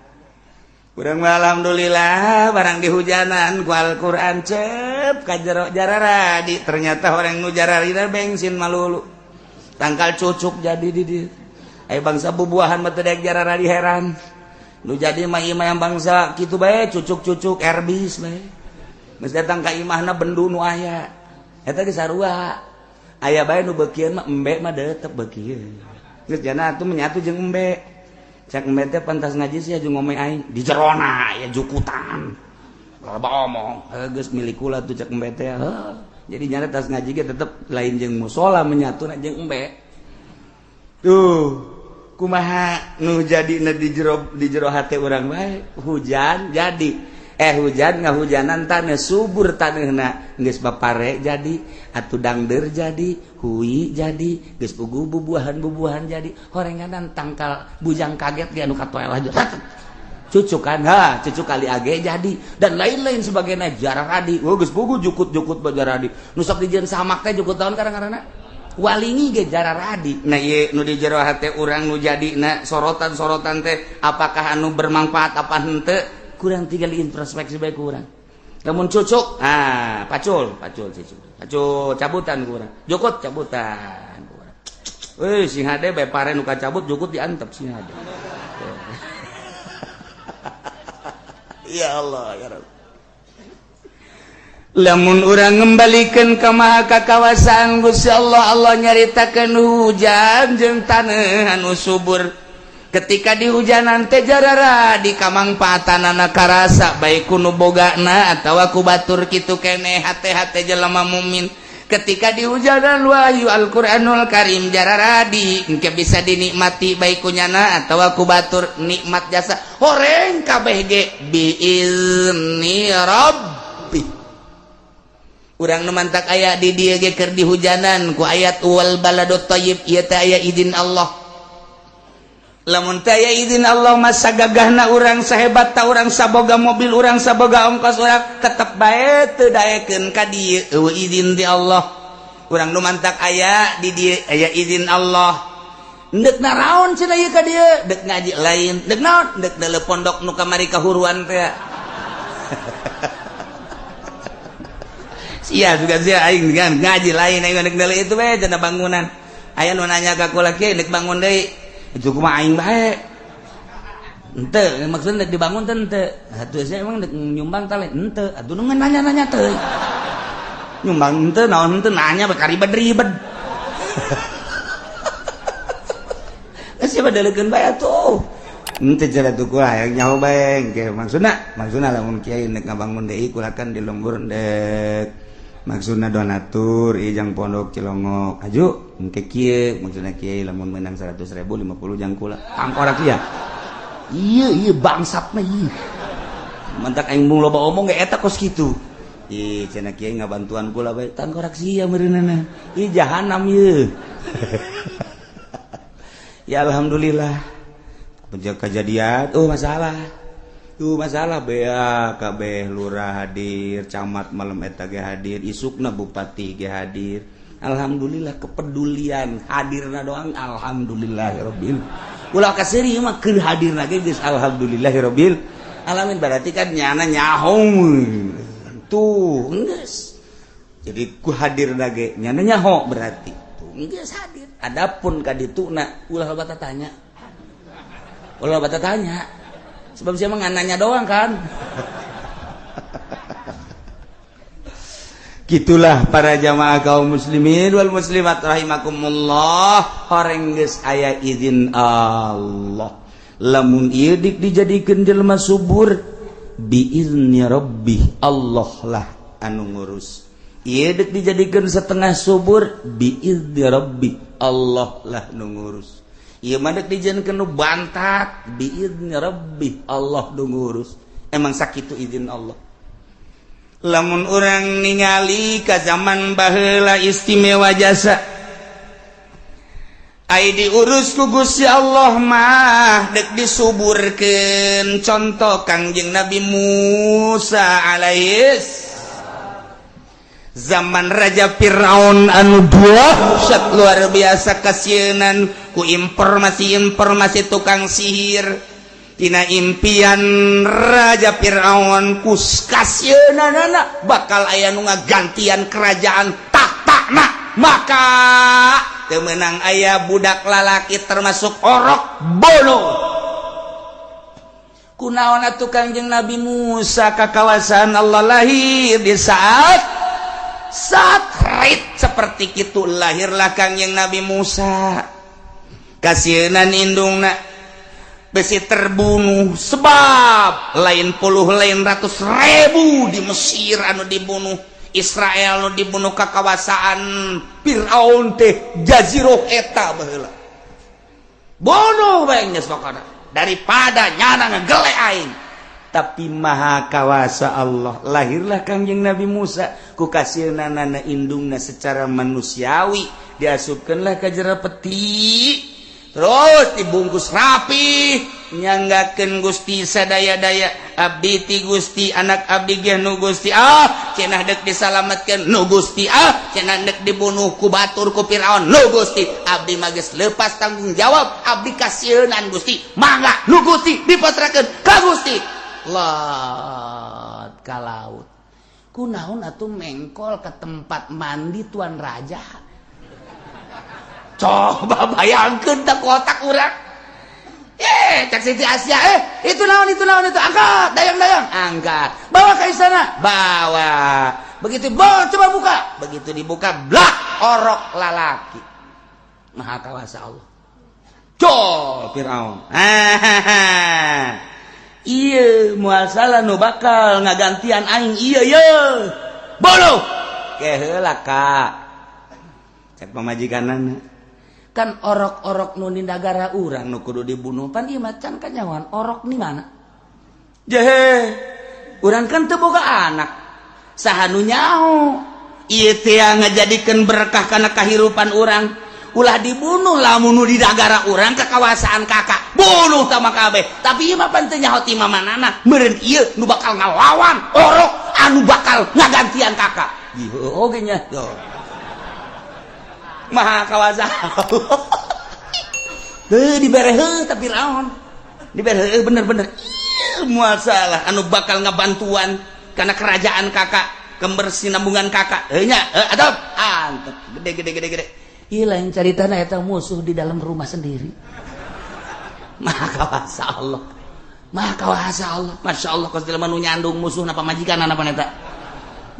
Urang mah alhamdulillah barang dihujanan ku Al-Qur'an cep ka jero jararadi. Ternyata orang nu jararina bensin malulu. Tangkal cucuk jadi di dieu. Aya bangsa bubuahan mah teu daek jararadi heran. Nu jadi mah imah yang bangsa kitu bae cucuk-cucuk erbis bae. Geus datang ka imahna bendu nu aya. Eta ge sarua. Aya bae nu beukieun mah embe mah tetep beukieun. Geus jana atuh menyatu jeung embe. Cak embe teh pantas ngaji sih aju ngomong aing di jerona ya jukutan. Loba omong, geus milik kula tuh cak embe teh. Jadi nyata tas ngaji ge tetep lain jeung musola menyatuna jeung embe. Tuh, kumaha nu jadi di jero hati urang bae hujan jadi hujan ngahujanan tanah subur tanahna geus bapare jadi atuh dangder jadi hui jadi geus puguh bubuahan jadi horenganan tangkal bujang kaget ge anu katoel aja cucuk kan cucuk kali age jadi dan lain-lain sebagainya jararadi geus puguh jukut-jukut bajaradi nu sok dijieun samak teh jukut taun karang-karangna walingi ge jararadi nah ieu nu di jero hate urang nu jadina sorotan-sorotan teh apakah anu bermanfaat apa henteu kurang tinggal introspeksi baik kurang namun cucuk pacul cabutan kurang jukut cabutan kurang sing hade bae pare nu kacabut jukut diantep sing hade ya Allah ya Rabb lamun urang ngembalikan ka maha kakawasaan Gusti Allah nyaritakeun hujan jeung taneuh anu subur ketika di hujanan teh jarara di kamangpaatanana karasa baik kunu bogana atawa ku batur kitu keneh hate-hate jelema mukmin ketika di hujanan wahyu Al-Qur'anul Karim jarara di engke bisa dinikmati baik kunyana atawa ku batur nikmat jasa horeng kabeh ge biizni rabbi urang nu mantak aya di dieu ge keur di hujanan ku ayat wal baladut thayyib ieu teh aya izin Allah lamun taya izin Allah masa gagahna urang sahebat ta urang saboga mobil urang saboga ongkos urang tetep bae teu daekeun ka dieu eueuh izin ti Allah urang nu mantak aya di dieu aya izin Allah deuk naraon cenah ieu ka dieu deuk ngaji lain deuk naon deuk deuleu pondok nu kamari kahuruan teh sia juga sia aing kan ngaji lain aing deuk deuleu itu we cenah bangunan aya nu nanya ka kula kieu deuk bangun deui itu kumaha aing bae henteu maksudna deuk dibangun teh henteu atuh saya emang deuk nyumbang tale henteu atuh nu nanya-nanya teh nyumbang henteu naon henteu nanya bae karibed-ribed sia badalekeun bae atuh henteu cara tuh kula hayang nyaho bae engke maksudna lamun kiai neuk ngabangun deui kulakan di lembur deuk maksudna donatur ijang pondok Cilongok aju engke kieu maksudna kiai lamun menang 100.000 50 jang kula pangkorak ya ieu bangsatna ieu mantak aing mung loba omong ge eta kos kitu cenah kiai ngabantuan kula bae tangkorak sia meureunana ieu jahanam ieu ya alhamdulillah kejadian masalah bea kabeh lurah hadir camat malam eta ge hadir isukna bupati ge hadir alhamdulillah kepedulian hadirna doang alhamdulillahirabbil ulah kaseri mah keur hadirna ge geus alhamdulillahirabbil alamin berarti kan nyana nyahong tuh geus jadi ku hadirna ge nyana nyaho berarti tuh geus hadir adapun ka dituna ulah bata tanya sebab siapa ngananya doang kan gitulah para jamaah kaum muslimin wal muslimat rahimakumullah horeng geus aya izin Allah lamun ieu dik dijadikeun jelema subur biizni rabbi Allah lah anu ngurus ieu dik dijadikeun setengah subur biizni rabbi Allah lah nu ngurus ieu mah deuk dijieunkeun nu bantat biizni rabbi Allah nu ngurus emang sakitu izin Allah lamun urang ningali ka zaman baheula istimewa jasa ai diurus ku Gusti Allah mah deuk disuburkeun contoh Kangjeng Nabi Musa alaihis zaman Raja Firaun anu dahsyat luar biasa kasienan ku informasi tukang sihir tina impian Raja Firaun ku kasieunana bakal aya nu ngagantian kerajaan takna maka teu meunang aya budak lalaki termasuk orok bono kunaon atuh Kangjeng Nabi Musa ka kawasan Allah lahir di saat rit seperti itu lahirlah Kangjeng Nabi Musa kasienan indungna besi terbunuh sebab lain puluh lain ratus ribu di Mesir anu dibunuh Israel anu dibunuh ka kawasaan Firaun teh jazirah eta baheula bodoh baiknya pokokna daripada nyana ngegele aing. Tapi maha kawasa Allah, lahirlah Kangjeng Nabi Musa ku kasilna indungna secara manusiawi, diasupkanlah ka jero peti, terus dibungkus rapi, nyanggakeun Gusti sadaya-daya, abdi ti Gusti, anak abdi ge nu Gusti cenah deuk disalametkeun nu Gusti cenah deuk dibunuh ku batur ku Firaun nu Gusti, abdi mah geus leupas tanggung jawab, abdi kasieunaan Gusti, mangga nu Gusti dipasrahkeun ka Gusti. Lot ka laut. Kunaon atuh mengkol ke tempat mandi tuan raja. Coba bayangkeun tak kotak urang. Cak Siti Asia, itu naon itu, angkat, dayang, angkat. Bawa ke istana, bawa. Begitu coba buka, begitu dibuka, blak, orok lalaki. Maha kawasa Allah. Col Firaun. Iya, moal salah nu bakal ngagantian aing iya. Bolo. Keheula Kak. Cek pamajikanana. Kan orok-orok nu di negara urang nu kudu dibunuh pan ieu macan kanyawan orok ni mana? Jehe. Urang kan teu boga anak. Saha nu nyaho? Ieu teh ngajadikeun berkah kana kahirupan urang. Ulah dibunuh lamun nu di negara urang kekawasaan kakak bunuh sama kabeh, tapi ieu mah panteu nyaho ti mamanana meureun ieu nu bakal ngalawan orok anu bakal ngagantian kakak ieu oge nya maha kawasa teu dibere heuh tapi Firaun dibere heuh bener-bener moal salah anu bakal ngabantuan kana kerajaan kakak kember sinambungan kakak nya adab antep gede. Iya lain caritana eta musuh di dalam rumah sendiri. Maha kawasa Allah. Masya Allah kos dilema nu nyandung musuh napa majikan napa eta.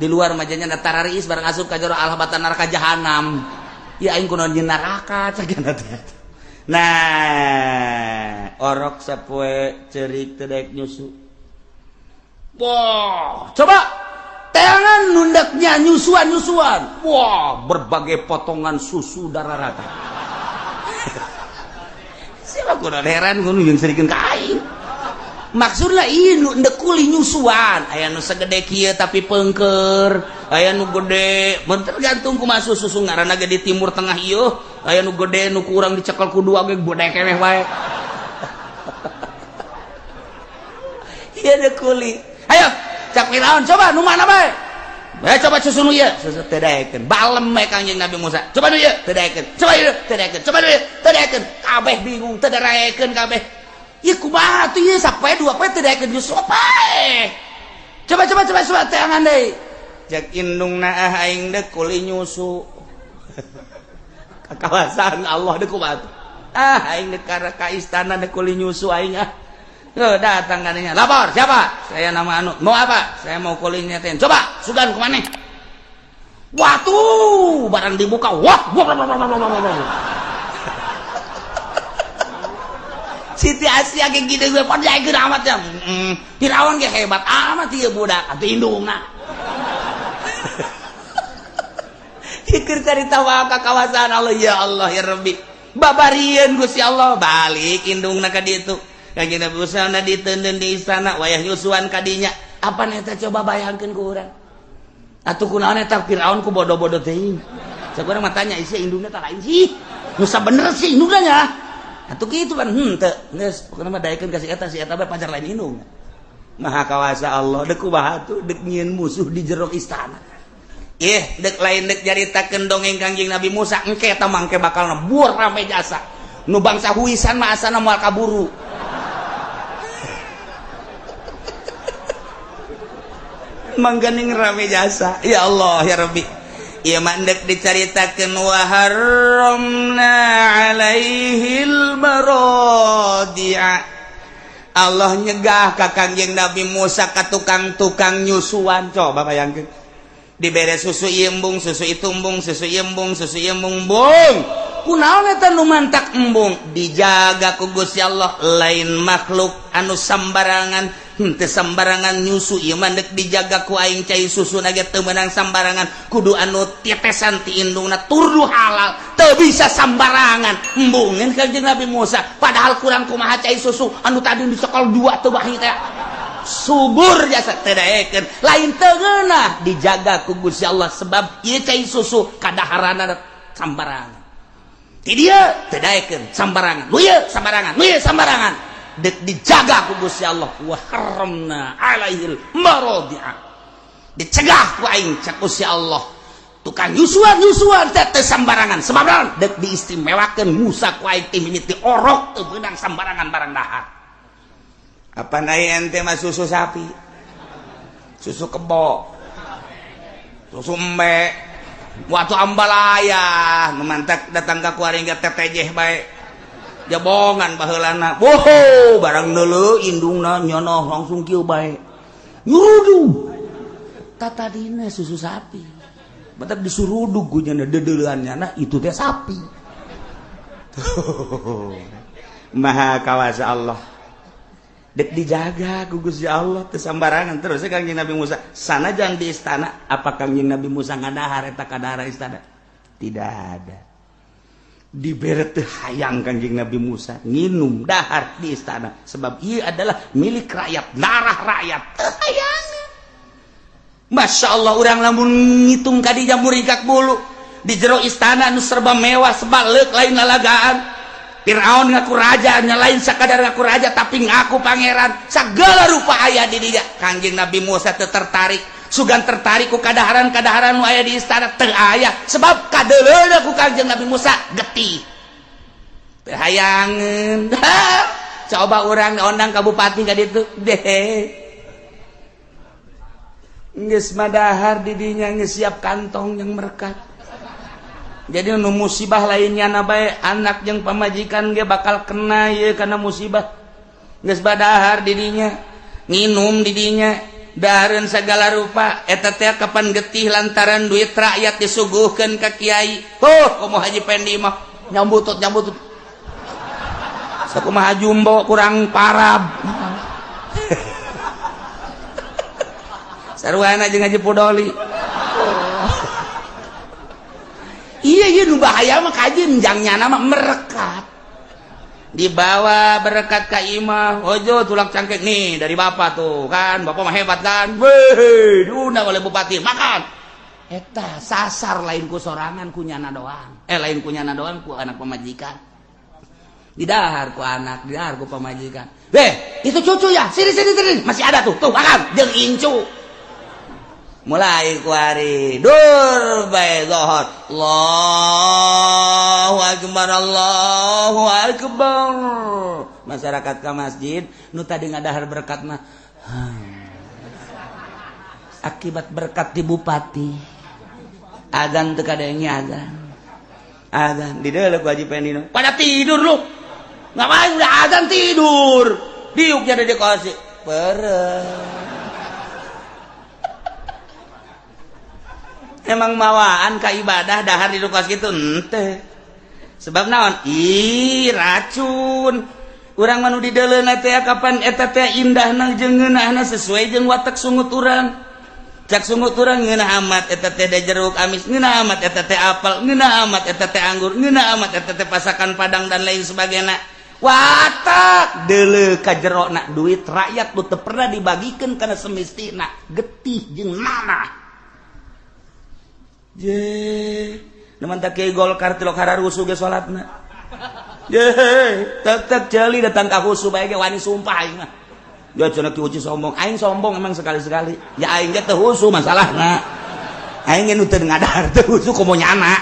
Di luar majanya da tarariis bareng asup ka jero alhabatan neraka jahanam. Ya aing kunaon jeung neraka cagana teh. Nah, orok sapoe ceurik teu daek nyusu. Wah, coba tayangan nundaknya nyusuan. Wah, berbagai potongan susu darah-rata. Siapa kudu heran kudu yang serikeun ka aing. Maksudna ieu nu endek kuli nyusuan, aya nu sagede kieu tapi peungkeur, aya nu gede, mun tergantung kumaha susu ngaranna ge di timur tengah ieu, aya nu gede nu kurang dicekel ku dua ge gede keneh wae. Ieu endek kuli. Ayo cak Firaun coba nu mana bae coba susu nu ieu susu teu daekeun balem we Kangjeng Nabi Musa coba nu ieu teu daekeun coba ieu teu daekeun coba nu ieu teu daekeun kabeh bingung teu daekeun kabeh ieu kumaha tuh ieu sapoe dua poe teu daekeun susu pae coba teangan deui jak indungna aing deuk kuli nyusu kakawasaan Allah deuk kumaha aing deuk ka istana deuk kuli nyusu aing datang katanya, lapor siapa? Saya nama Anu. Mau apa? Saya mau kulinya ten. Coba, sugan kemana? Watuh, barang dibuka, wah, Siti Asia kayak gini gue pada ikut amat ya. Firaun kayak hebat amat ya budak, atau indungna. Ikir cari tawa ke kawasan Allah ya Rabbi. Babarian Gusti Allah balik indungna ka ditu. Kanjeng Nabi Musa diteundeun di istana wayah nyusuan kadinya. Apa eta coba bayangkeun ku urang. Atuh kunaon eta Firaun ku bodoh-bodoh teuing. Sakurang mah tanya isi indungna tah lain sih. Nu sabener sih indungna nya. Atuh kitu kan teu. Geus pokona mah daekeun ka si eta bae pacar lain indung. Maha kawasa Allah deuk kumaha atuh deuk nyieun musuh di jero istana. Deuk lain deuk jaritakeun dongeng Kanjeng Nabi Musa engke eta mangke bakal nebur rame jasa. Nu bangsa huisan mah asana moal kaburu. Mangganing rame jasa ya Allah ya Rabbi ieu mandek dicaritakeun wa haramna alaihil maradi'a Allah nyegah ka Kanjeng Nabi Musa ka tukang-tukang nyusuan coba bayangkeun dibere susu embung susu itumbung susu embung bung kunaon eta nu mantak embung dijaga ku Gusti Allah lain makhluk anu sambarangan sembarangan nyusu ieu mah dek dijaga ku aing cai susu na ge teu meunang sambarangan kudu anu tetesan ti indungna turdu halal teu bisa sambarangan embungeun Kanjeng Nabi Musa padahal kurang kumaha cai susu anu tadi dicekal 2 teu bahi teh subur jasa teu daekeun lain teu geunah dijaga ku Gusti Allah sebab ieu cai susu kadaharanna sambarangan ti dieu teu daekeun sambarangan nu ieu sambarangan nu ieu sambarangan dek dijaga ku Gusti Allah wa haramna alaihil maradi'a dicegah ku aing cak Gusti Allah tukang nyusuan teh sambarangan sebab naon dek diistimewakeun Musa ku aing teh mimiti orok teu beunang sambarangan barang dahar apa naik ente mah susu sapi susu kebo susu embe waktu ambalaya nu mantak datang ka kuaring ge tetejeh bae jabongan baheulana boho barang neuleuh indungna nyonoh langsung kieu bae nyurudug tatadina susu sapi batak disurudug ku nya dedeuleuannya itu teh sapi maha kawasa Allah dek dijaga ku Gusti Allah teu sambarangan terus Kanjeng Nabi Musa sanajan di istana apa Kanjeng Nabi Musa ngadahar eta kadahar istana tidak ada dibere teu hayang Kanjeng Nabi Musa nginum dahar di istana sebab ieu adalah milik rakyat darah rakyat teu hayang Masya Allah urang lamun ngitung ka dinya muringkak bulu di jero istana anu serba mewah sebaleuk lain lalagaan Firaun ngaku raja nya lain sakadar ngaku raja tapi ngaku pangeran sagala rupa aya di dinya Kanjeng Nabi Musa teu tertarik sugan tertarik ku kadaharan-kadaharan nu aya di istana teu aya sebab kadeuleuna ku Kanjeng Nabi Musa getih teu hayangeun coba urang undang ka bupati ka ditu deh geus madahar di dinya geus siap kantong yang merekat jadi nu musibah lainnya na bae anak jeung pamajikan ge bakal kena ieu kana musibah geus badahar di dinya nginum di dinya dahareun sagala rupa eta teh kapan getih lantaran duit rakyat disuguhkeun ka kiai kumaha Haji Pendi mah nyambutut sakumaha jumbo kurang parab sarwana jeung Haji Pudoli iya nu bahaya mah kaji enjangnya nama merekat dibawa berkat ka imah ojo tulak cangkek nih dari bapak tuh kan bapak mah hebat kan weh diundang oleh bupati makan eta sasar lain ku sorangan ku nyana doang lain ku nyana doang ku anak pemajikan didahar ku anak didahar ku pemajikan itu cucu ya sini masih ada tuh makan jeung incu mulai kuari dur bae zohor Allahu akbar masyarakat ke masjid nu tadi ngadahar berkat mah akibat berkat di bupati azan teu kadenge azan di deuleu ku Haji Pendi pada tidur lu ngapain udah azan tidur diuk jadi dikasih peureum emang mawaan ka ibadah dahar di lukas gitu ente sebab naon racun urang manu di deuleuna teh kapan eta teh indahna jeung ngeunahna sesuai jeung watak sungut urang cak sungut urang ngeunah amat eta teh da jeruk amis ngeunah amat eta teh apel ngeunah amat eta teh anggur ngeunah amat eta teh pasakan padang dan lain sebagainya watak deuleu ka jerona duit rakyat teu pernah dibagikeun kana semestina getih jeung nanah je naman tak kieu Golkar tilok hararusu ge salatna je tetep jeli datang ka husu bae ge wani sumpah aing mah ya cenah ki uci sombong aing sombong emang sekali-sekali ya aing ge teu husu masalahna aing ge nu teu ngadahar teu husu komo nyana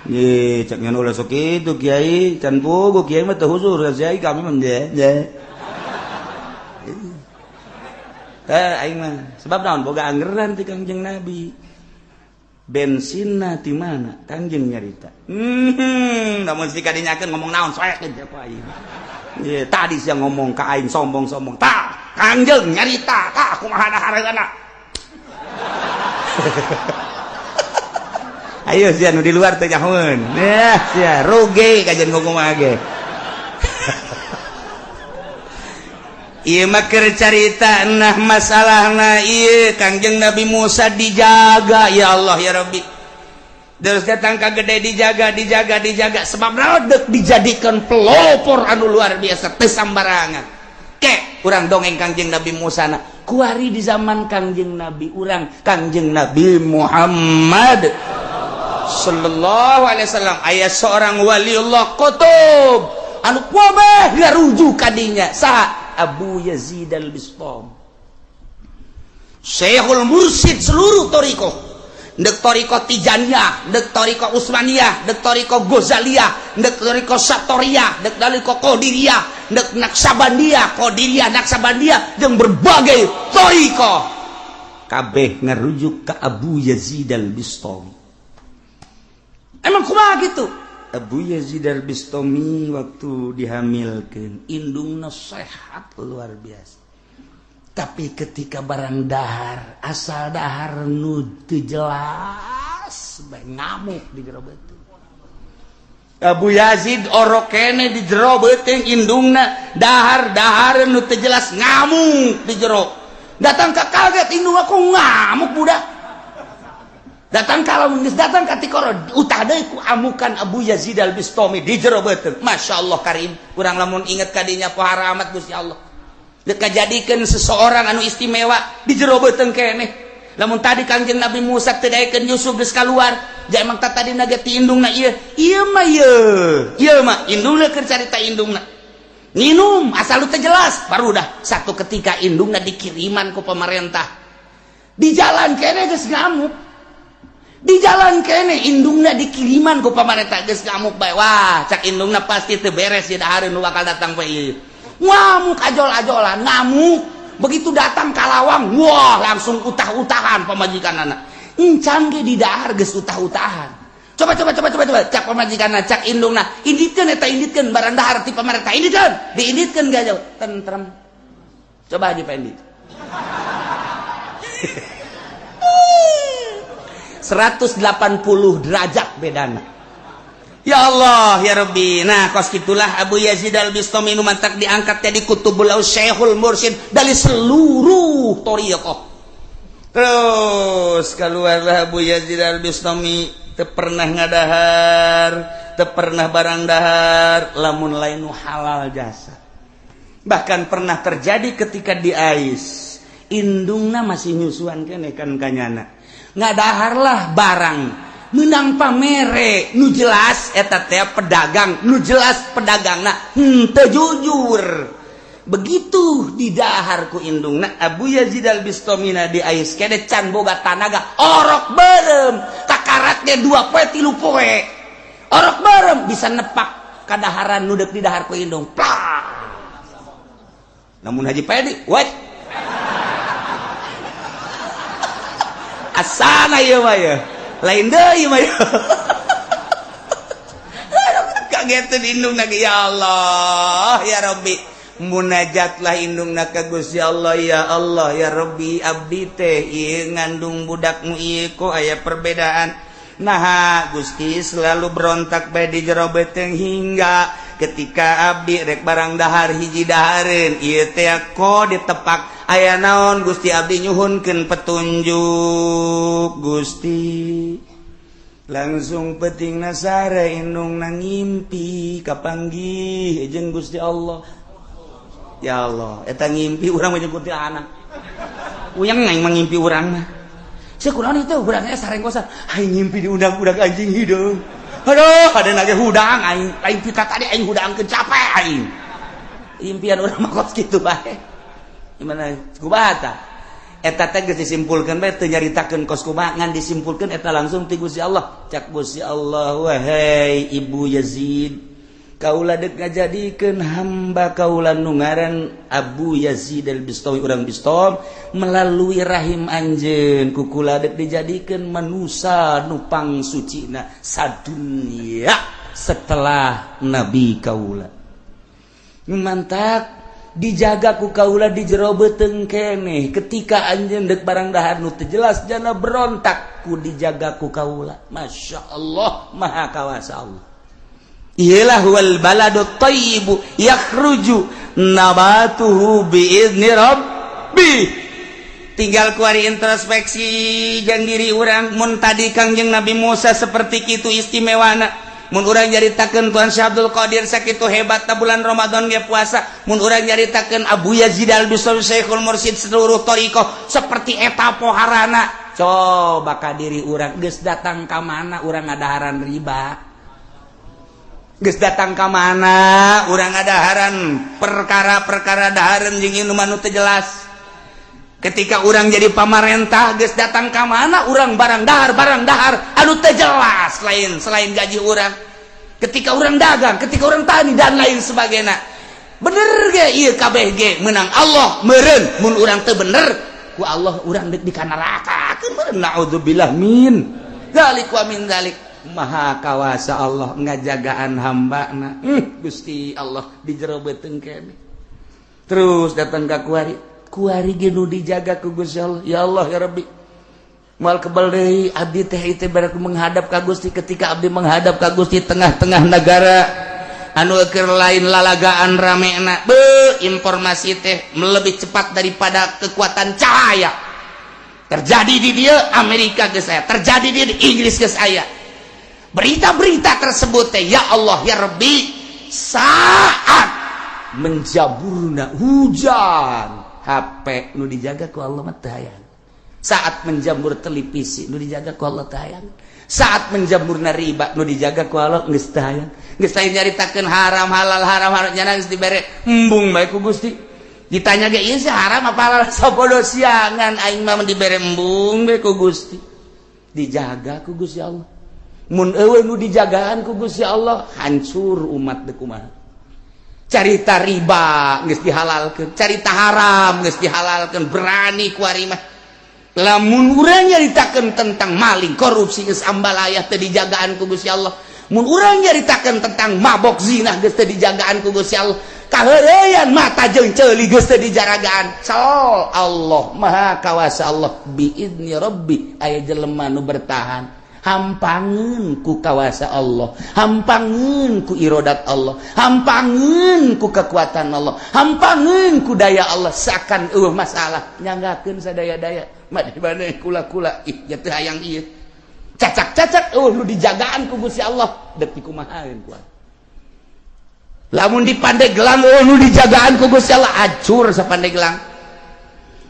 ye cek nya ulah sok kitu kiai can pugu kiai mah teu husu kiai kami mah je aing mah sebab naon boga anggeran ti Kanjeng Nabi bensinna ti mana Kanjeng nyarita namun sika dinyakeun ngomong naon soek teh ku aing ye tadi sia ngomong ka aing sombong-sombong tah Kanjeng nyarita tah kumaha dahareunana ayo sia nu di luar teh nyahoeun ya sia rugi kajen kumaha ge Ieu mah keur carita nah masalahna ieu Kangjeng Nabi Musa dijaga ya Allah ya Rabbi. Terus datang ka gede dijaga sebab naon deuk dijadikan pelopor anu luar biasa teu sambarangan. Ke urang dongeng Kangjeng Nabi Musa na kuari di zaman Kangjeng Nabi urang Kangjeng Nabi Muhammad sallallahu alaihi wasallam aya seorang waliullah qutub anu kuabeh ngarujuk kadinya saha Abu Yazid al-Bistami Syekhul Mursyid seluruh toriko dek toriko Tijaniyah dek toriko Utsmaniyah dek toriko Ghazaliyah dek toriko Satoriyah dek toriko Qadiriyah dek Naksabandiyah Qadiriyah Naksabandiyah jeung berbagai toriko kabeh ngarujuk ke Abu Yazid al-Bistami. Emang kumaha gitu? Abu Yazid al-Bistami waktu dihamilkan indungna sehat luar biasa. Tapi ketika barang dahar asal dahar nu teu jelas bae ngamuk di jero beuteung. Abu Yazid orok kene di jero beuteung indungna dahar nu teu jelas ngamuk di jero. Datang ka kaget indung aku ngamuk budak. Datang kalau geus datang ka tikoro utah deui ku amukan Abu Yazid al-Bistami di jero beuteung. Masyaallah karim urang lamun inget kadinya pohara amat Gusti Allah. Deuk kajadikeun seseorang anu istimewa di jero beuteung keneh. Lamun tadi Kangjeng Nabi Musa teu daekeun Yusuf geus kaluar, ja emang tadina ge ti indungna ieu. Ieu mah indungna keur carita indungna. Nginum asal teu jelas baru dah satu ketika indungna dikiriman ku pemerintah. Di jalan keneh geus ngamuk. Di jalan kene indungna dikiriman ku pamarentah geus ngamuk bae wah cak indungna pasti teu beres ya dahareun nu bakal datang poe ieu ngamuk ajol-ajolan ngamuk begitu datang ka lawang wah langsung utah-utahan pamajikanana encan ge di dahar geus utah-utahan coba cak pamajikanna cak indungna inditkeun inditkeun barang dahar ti pamarentah diinditkeun ge aja tentrem coba dipendit 180 derajat bedana. Ya Allah ya Rabbi. Nah kos gitulah Abu Yazid al-Bistami nu mantak diangkat jadi kutubul Syekhul Mursyid dari seluruh thariqah. Terus keluarlah Abu Yazid al-Bistami teu pernah ngadahar, teu pernah barang dahar lamun lain halal jasa. Bahkan pernah terjadi ketika di Ais indungna masih nyusuan keneh kan kanyana. Ngadaharlah barang menang pamere nu jelas eta teh pedagang nu jelas pedagangna teu jujur begitu didahar ku indungna Abu Yazid al-Bistami di Ais kene can boga tanaga orok beureum takarat ge 2 poe 3 poe orok beureum bisa nepak kadaharan nu deuk didahar ku indung plak namun Haji Pedi wait asana ieu mah ya lain deui mah ya kageteun indungna ya Allah ya Rabbi munajatlah indungna ka Gusti Allah ya Rabbi abdi teh ieu ngandung budakmu ieu kok aya perbedaan nah Gusti selalu berontak bae di jero beuteung hingga ketika abdi rek barang dahar hiji dahareun ieu teh ko ditepak aya naon Gusti abdi nyuhunkeun petunjuk Gusti langsung peutingna sare indungna ngimpi kapanggih jeung Gusti Allah ya Allah eta ngimpi urang mah jeung kuntilanak uyang ngaing mangimpi urang mah sakunaon itu urangnya sareng kosan ai ngimpi diundang budak anjing hideung aduh hadeuna ge hudang aing pita tadi aing hudangkeun capek aing impian urang mah kos kitu bae gimana kubata eta teh geus disimpulkeun bae teu nyaritakeun kos kumaha ngan disimpulkeun eta langsung ti Gusti Allah cak Gusti Allah wahai Ibu Yazid kaula deuk ngajadikeun hamba kaula nu ngaran Abu Yazid al-Bistami urang Bistom melalui rahim anjeun ku kula deuk dijadikeun manusia nu pangsucina sadunya setelah nabi kaula mantap dijaga ku kaula di jero beuteung keneh ketika anjeun deuk barang dahar nu teu jelas jana berontak ku dijaga ku kaula masyaallah maha kawasa Allah Iyalah wal baladut thayyibu yakhruju nabatuhu biizni rabbi. Tinggal kuari introspeksi jeung diri urang. Mun tadi Kangjeng Nabi Musa seperti kitu istimewana. Mun urang nyaritakeun Tuan Syekh Abdul Qadir sakitu hebatna bulan Ramadan ge puasa. Mun urang nyaritakeun Abu Yazid Al-Bistami Syekhul Mursyid seluruh thariqah seperti eta poharana. Coba ka diri urang geus datang ka mana urang ngadaharan riba. Geus datang ka mana urang ngadaharan perkara-perkara dahareun jeung inu manu teu jelas. Ketika orang jadi pamarentah geus datang ka mana urang barang dahar anu teu jelas selain gaji urang. Ketika urang dagang, ketika urang tani dan lain sebagainya. Bener ge ieu kabeh ge meunang Allah meureun. Mun urang teu bener ku Allah urang deuk di kana neraka. Meureun naudzubillah min dzalik wa min dzalik. Maha kawasa Allah ngajagaan hambana. Gusti Allah dijerobeuteun keneh. Terus datang ka kuari nu dijaga ku Gusti Allah. Ya Allah ya Rabbi, moal kebal deui abdi teh ieu baru menghadap ka Gusti. Ketika abdi menghadap ka Gusti tengah-tengah negara anu keur lain lalagaan ramena, informasi teh lebih cepat daripada kekuatan cahaya. Terjadi di dia Amerika geus aya, terjadi di Inggris geus aya. Berita-berita tersebut teh ya Allah ya Rabbi saat menjaburna hujan HP nu dijaga ku Allah mah teu hayang. Saat menjamur televisi nu dijaga ku Allah teu hayang. Saat menjamurna riba nu dijaga ku Allah geus teu hayang. Geus teu nyaritakeun haram halal nya geus dibere embung bae ku Gusti. Ditanya ge ieu sih haram apa halal sapodo siangan aing mah dibere embung bae ku Gusti. Dijaga ku Gusti Allah. Mun eueuh nu dijagaan ku Gusti Allah hancur umat teu kumaha. Carita riba geus dihalalkeun, carita haram geus dihalalkeun, berani kuari mah. Lamun urang nyaritakeun tentang maling, korupsi geus ambalaya teu dijagaan ku Gusti Allah. Mun urang nyaritakeun tentang mabok zina geus teu dijagaan ku Gusti Allah. Kaheureyan mata jeung ceuli geus teu dijagaan. So Allah Maha Kawasa Allah biizni Rabbi aya jelema nu bertahan. Hampangeun ku kawasa Allah, hampangeun ku irodat Allah, hampangeun ku kekuatan Allah, hampangeun ku daya Allah. Sakan eueuh masalah nyanggakeun sadaya-daya mah dibane kula-kula ih ya teu hayang ieu cacak-cacak eueuh nu dijagaan ku Gusti Allah deuk dikumahaeun ku. Lamun di Pandeglang eueuh nu dijagaan ku Gusti Allah ajur sa Pandeglang.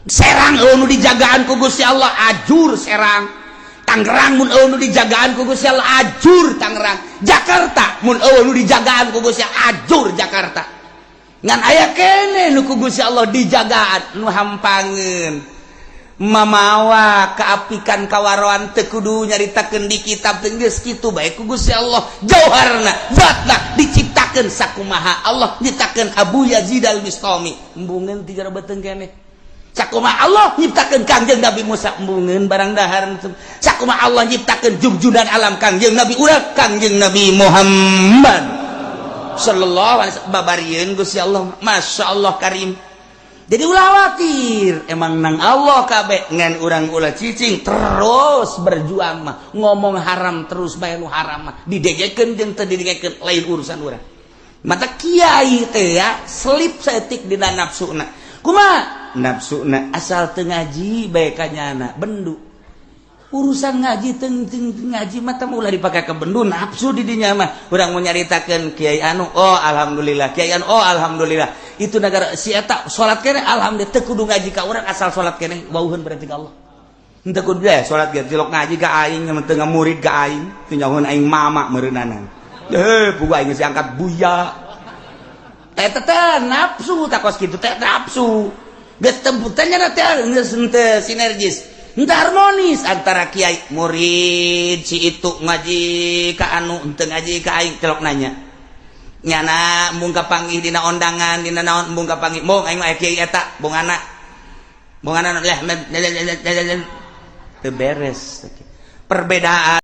Serang eueuh nu dijagaan ku Gusti Allah ajur Serang. Tangerang mun eueuh nu dijagaan ku Gusti Allah ajur Tangerang. Jakarta mun eueuh nu dijagaan ku Gusti Allah ajur Jakarta. Ngan aya keneh nu ku Gusti Allah dijagaan nu hampangeun. Mamawa kaapikan kawaroan teu kudu nyaritakeun di kitab teu geus kitu bae ku Gusti Allah. Jauharna zatna diciptakeun sakumaha Allah nyiptakeun Abu Yazid Al-Bistami. Embungeun ti jarobeteun keneh. Sakumaha Allah nyiptakeun Kangjeng Nabi Musa embungeun barang dahar. Sakumaha Allah nyiptakeun junjunan alam Kangjeng Nabi urang Kangjeng Nabi Muhammad sallallahu alaihi wasallam babarieun Gusti Allah. Masyaallah karim. Jadi ulah khawatir emang nang Allah kabeh ngan urang ulah cicing terus berjuang mah ngomong haram terus bae nu haram mah didegekeun jeung teu didegekeun lain urusan urang. Mata kiai teh ya selip saeutik dina nafsuna. Kumaha? Nafsuna asal teu ngaji bae kanyana bendu. Urusan ngaji teu ngaji mah teh ulah dipake ke bendu nafsu di dinya mah. Urang mau nyaritakeun kiai anu oh alhamdulillah, kiai anu oh alhamdulillah. Itu negara si eta salat keneh alhamdulillah teu kudu ngaji ka urang asal salat keneh wauheun berarti ka Allah. Henteu kudu deh salat ge cilok ngaji ka aing mah teu ngamurid ka aing, teu nyahoeun aing mama meureunanan. Pugu aing geus angkat buya. Eta teh nafsu takos kitu teh nafsu. Geus temputannya teh geus henteu sinergis. Henteu harmonis antara kiai murid si itu ngaji ka anu henteu ngaji ka aing celok nanya. Nyana embung kapanggih dina ondangan dina naon embung kapanggih mung aing mah kiai eta bongana leh teu beres perbedaan